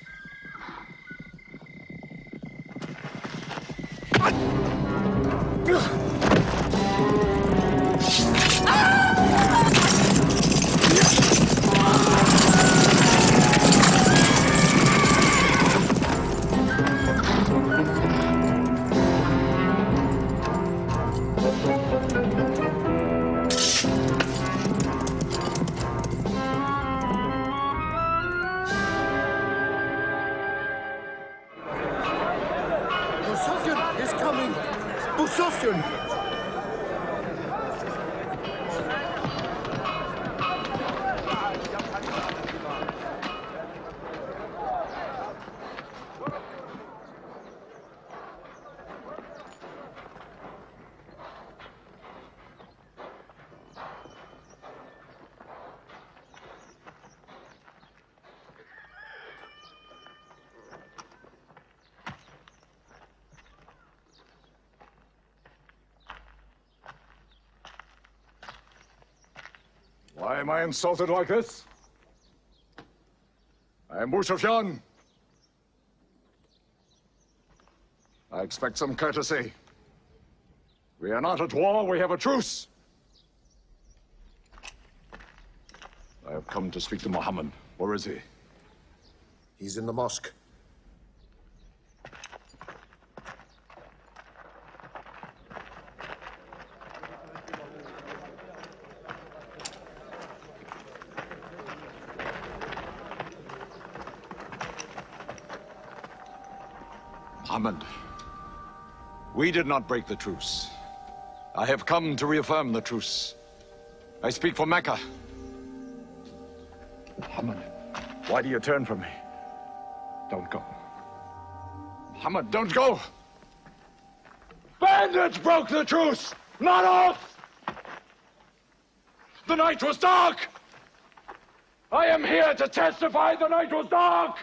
Why am I insulted like this? I am Moustapha. I expect some courtesy. We are not at war, we have a truce. I have come to speak to Mohammed. Where is he? He's in the mosque. Mohammed, we did not break the truce. I have come to reaffirm the truce. I speak for Mecca. Mohammed, why do you turn from me? Don't go. Mohammed, don't go! Bandits broke the truce, not us! The night was dark! I am here to testify the night was dark!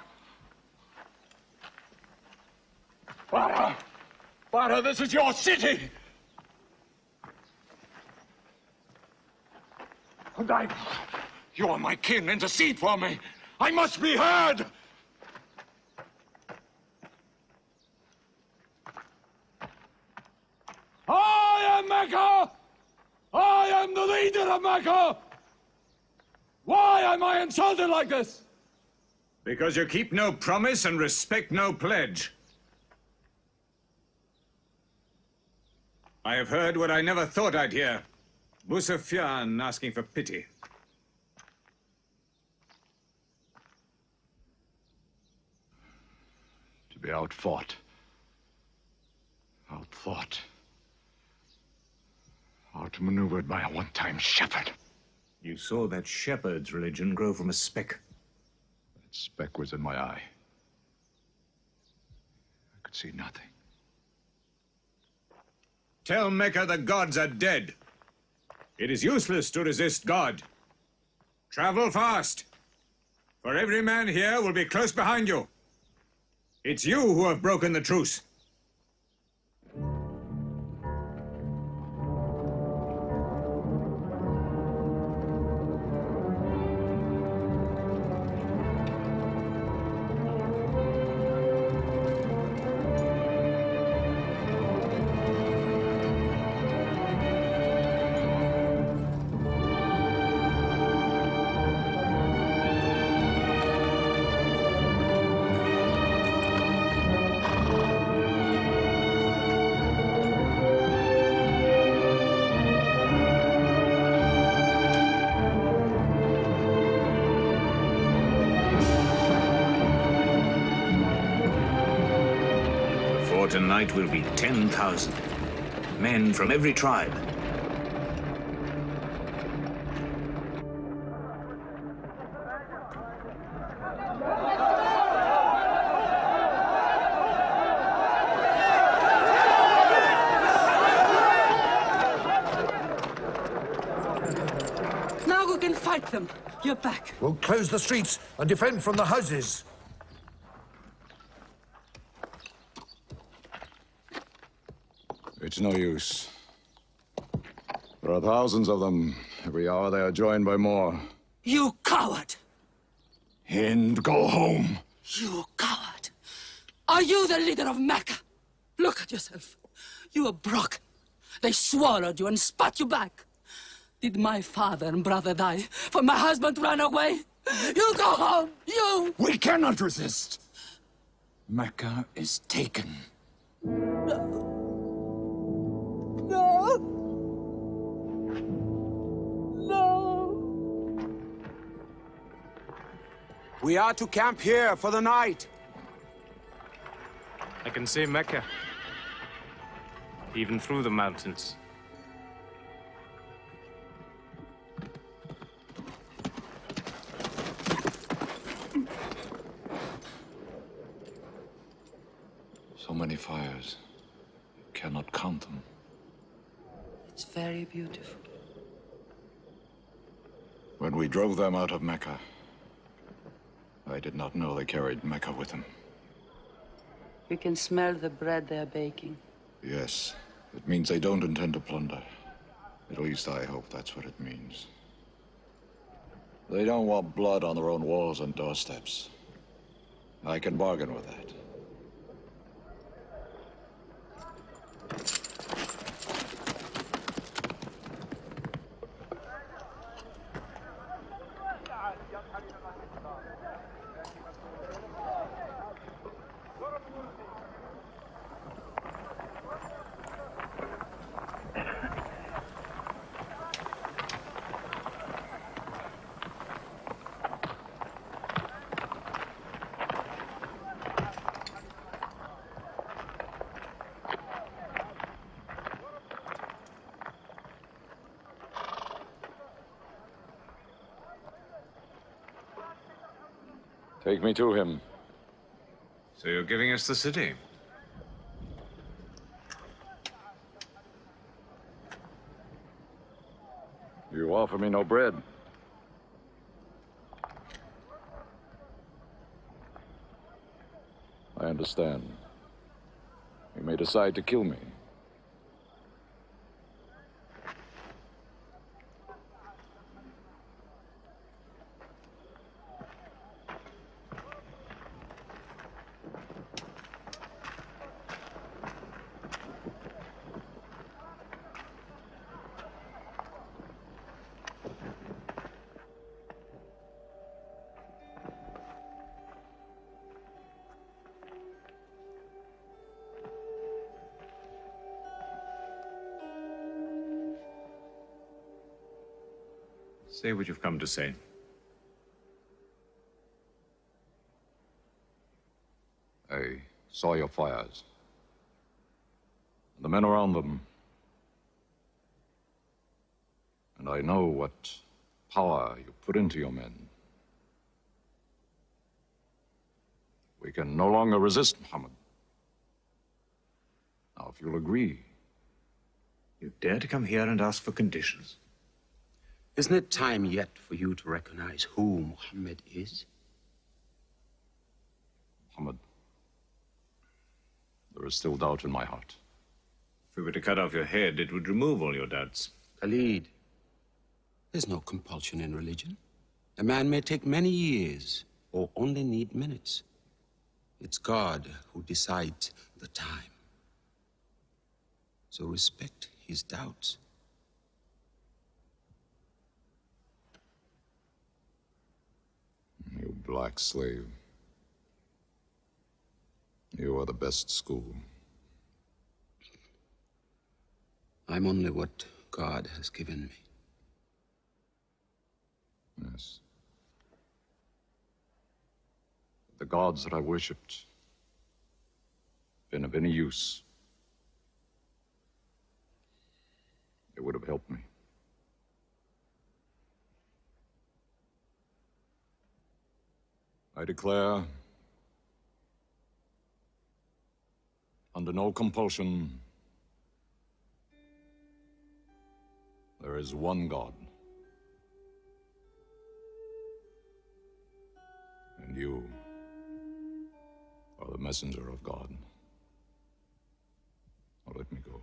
Father, this is your city! And you are my kin, intercede for me! I must be heard! I am Mecca! I am the leader of Mecca! Why am I insulted like this? Because you keep no promise and respect no pledge. I have heard what I never thought I'd hear. Moustapha asking for pity. To be outfought, outthought, outmaneuvered by a one-time shepherd. You saw that shepherd's religion grow from a speck. That speck was in my eye. I could see nothing. Tell Mecca the gods are dead. It is useless to resist God. Travel fast, for every man here will be close behind you. It's you who have broken the truce. Tonight will be 10,000 men from every tribe. Now we can fight them. You're back. We'll close the streets and defend from the houses. It's no use. There are thousands of them. Every hour they are joined by more. You coward! Hind, go home. You coward! Are you the leader of Mecca? Look at yourself. You are broken. They swallowed you and spat you back. Did my father and brother die? For my husband ran away? You go home! You! We cannot resist. Mecca is taken. No! No! We are to camp here for the night. I can see Mecca, even through the mountains. So many fires. You cannot count them. It's very beautiful. When we drove them out of Mecca, I did not know they carried Mecca with them. We can smell the bread they're baking. Yes, it means they don't intend to plunder. At least I hope that's what it means. They don't want blood on their own walls and doorsteps. I can bargain with that. Take me to him. So you're giving us the city? You offer me no bread. I understand. You may decide to kill me. Say what you've come to say. I saw your fires. The men around them. And I know what power you put into your men. We can no longer resist Mohammed. Now, if you'll agree. You dare to come here and ask for conditions? Isn't it time yet for you to recognize who Mohammed is? Mohammed, there is still doubt in my heart. If we were to cut off your head, it would remove all your doubts. Khalid, there's no compulsion in religion. A man may take many years or only need minutes. It's God who decides the time. So respect his doubts. You black slave. You are the best school. I'm only what God has given me. Yes. The gods that I worshipped been of any use. It would have helped me. I declare, under no compulsion, there is one God. And you are the messenger of God. Now let me go.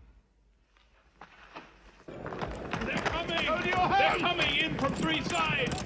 They're coming! They're coming in from three sides!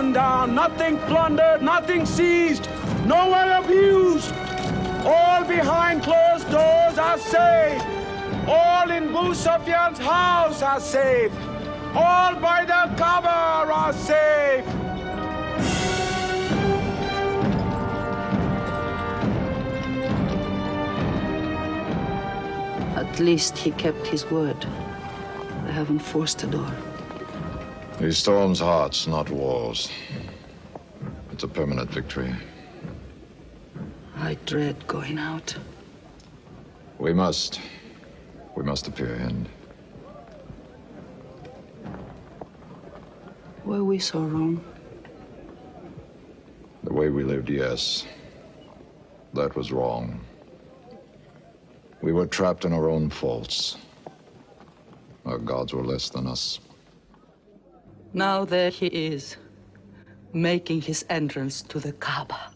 burned down, nothing plundered, nothing seized, no one abused. All behind closed doors are safe. All in Moustapha's house are safe. All by the cover are safe. At least he kept his word. I haven't forced the door. He storms hearts, not walls. It's a permanent victory. I dread going out. We must. We must appear and Were we so wrong? the way we lived, yes. That was wrong. We were trapped in our own faults. Our gods were less than us. Now there he is, making his entrance to the Kaaba.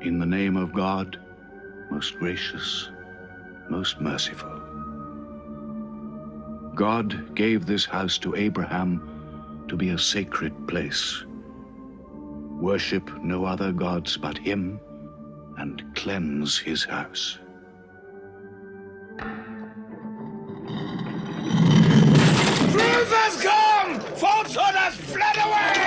In the name of God, most gracious, most merciful. God gave this house to Abraham to be a sacred place. Worship no other gods but him and cleanse his house. Truth has come! Falsehood has fled away!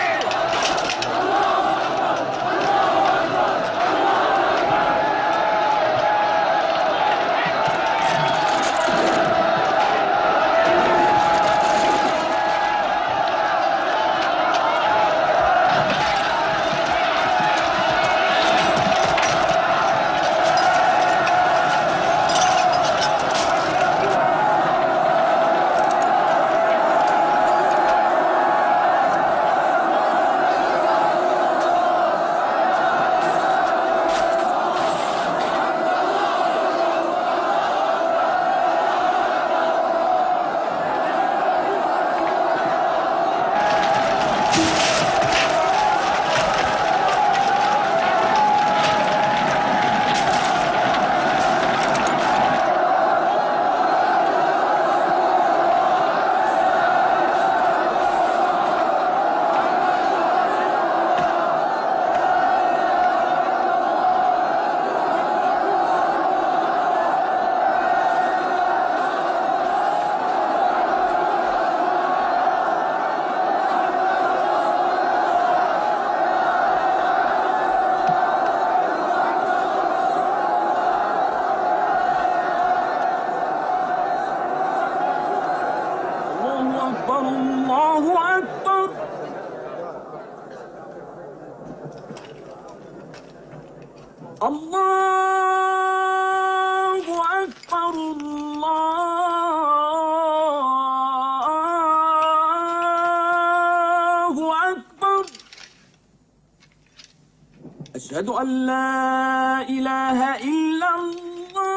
أشهد أن لا إله إلا الله.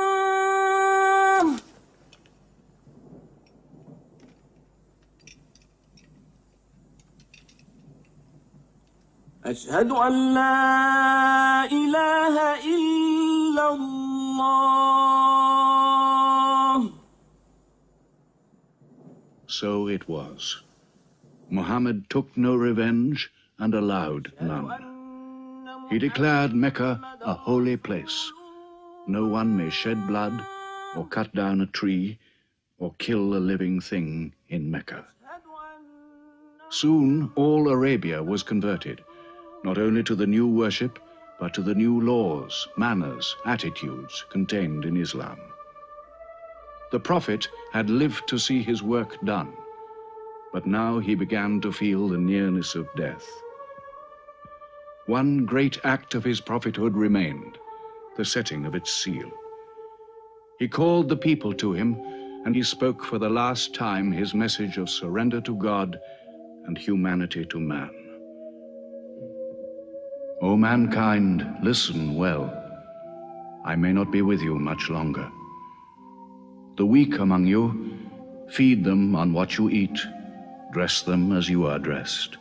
أشهد أن لا إله إلا الله. So it was. Mohammed took no revenge and allowed none. He declared Mecca a holy place. No one may shed blood, or cut down a tree, or kill a living thing in Mecca. Soon all Arabia was converted, not only to the new worship, but to the new laws, manners, attitudes contained in Islam. The Prophet had lived to see his work done, but now he began to feel the nearness of death. One great act of his prophethood remained, the setting of its seal. He called the people to him, and he spoke for the last time his message of surrender to God and humanity to man. O mankind, listen well. I may not be with you much longer. The weak among you, feed them on what you eat, dress them as you are dressed.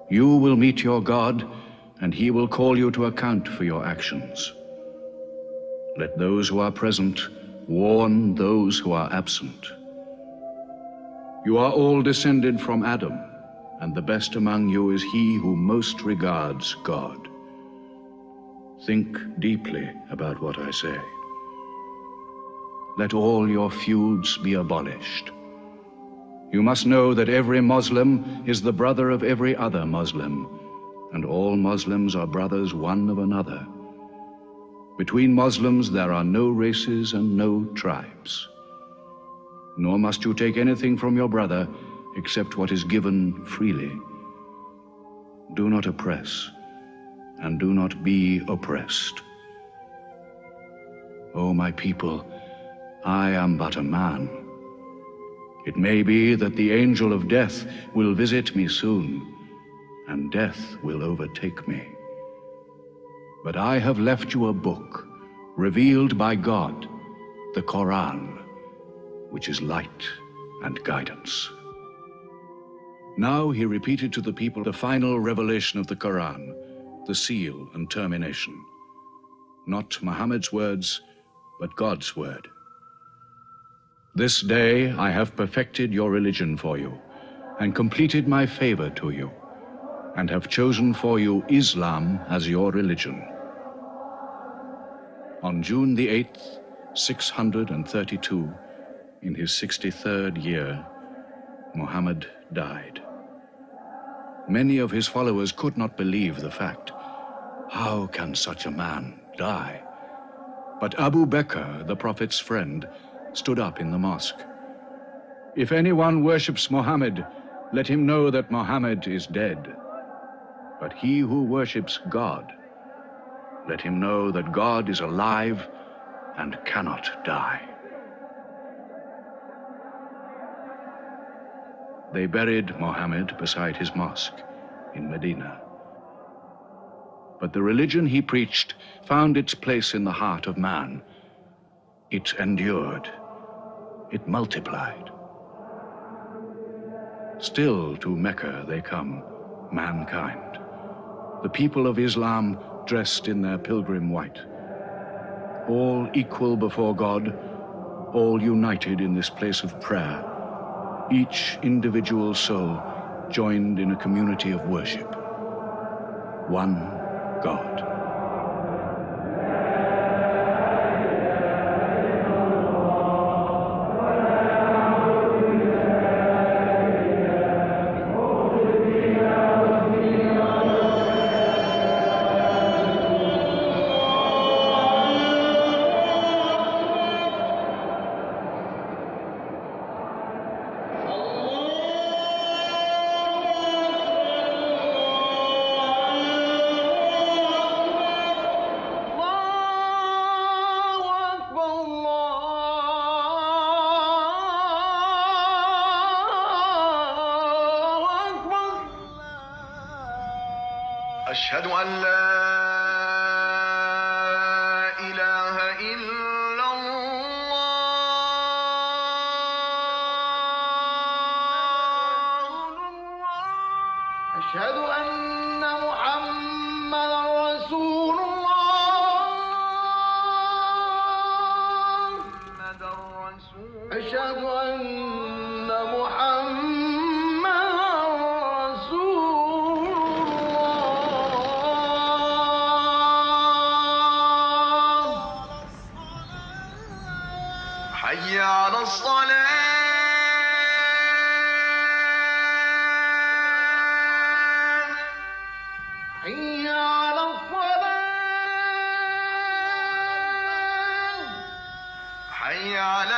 You will meet your God, and he will call you to account for your actions. Let those who are present warn those who are absent. You are all descended from Adam, and the best among you is he who most regards God. Think deeply about what I say. Let all your feuds be abolished. You must know that every Muslim is the brother of every other Muslim, and all Muslims are brothers one of another. Between Muslims there are no races and no tribes. Nor must you take anything from your brother except what is given freely. Do not oppress, and do not be oppressed. O my people, I am but a man. It may be that the angel of death will visit me soon, and death will overtake me. But I have left you a book, revealed by God, the Quran, which is light and guidance. Now he repeated to the people the final revelation of the Quran, the seal and termination. Not Muhammad's words, but God's word. This day I have perfected your religion for you, and completed my favor to you, and have chosen for you Islam as your religion. On June the 8th, 632, in his 63rd year, Muhammad died. Many of his followers could not believe the fact. How can such a man die? But Abu Bakr, the Prophet's friend, stood up in the mosque. If anyone worships Muhammad, let him know that Muhammad is dead. But he who worships God, let him know that God is alive and cannot die. They buried Muhammad beside his mosque in Medina. But the religion he preached found its place in the heart of man. It endured. It multiplied. Still to Mecca they come, mankind. The people of Islam dressed in their pilgrim white. All equal before God, all united in this place of prayer. Each individual soul joined in a community of worship. One God. أشهد أن لا أشهد أن محمدا رسول الله أشهد أن محمدا رسول الله حي على الصلاة حي على الصلاة حي على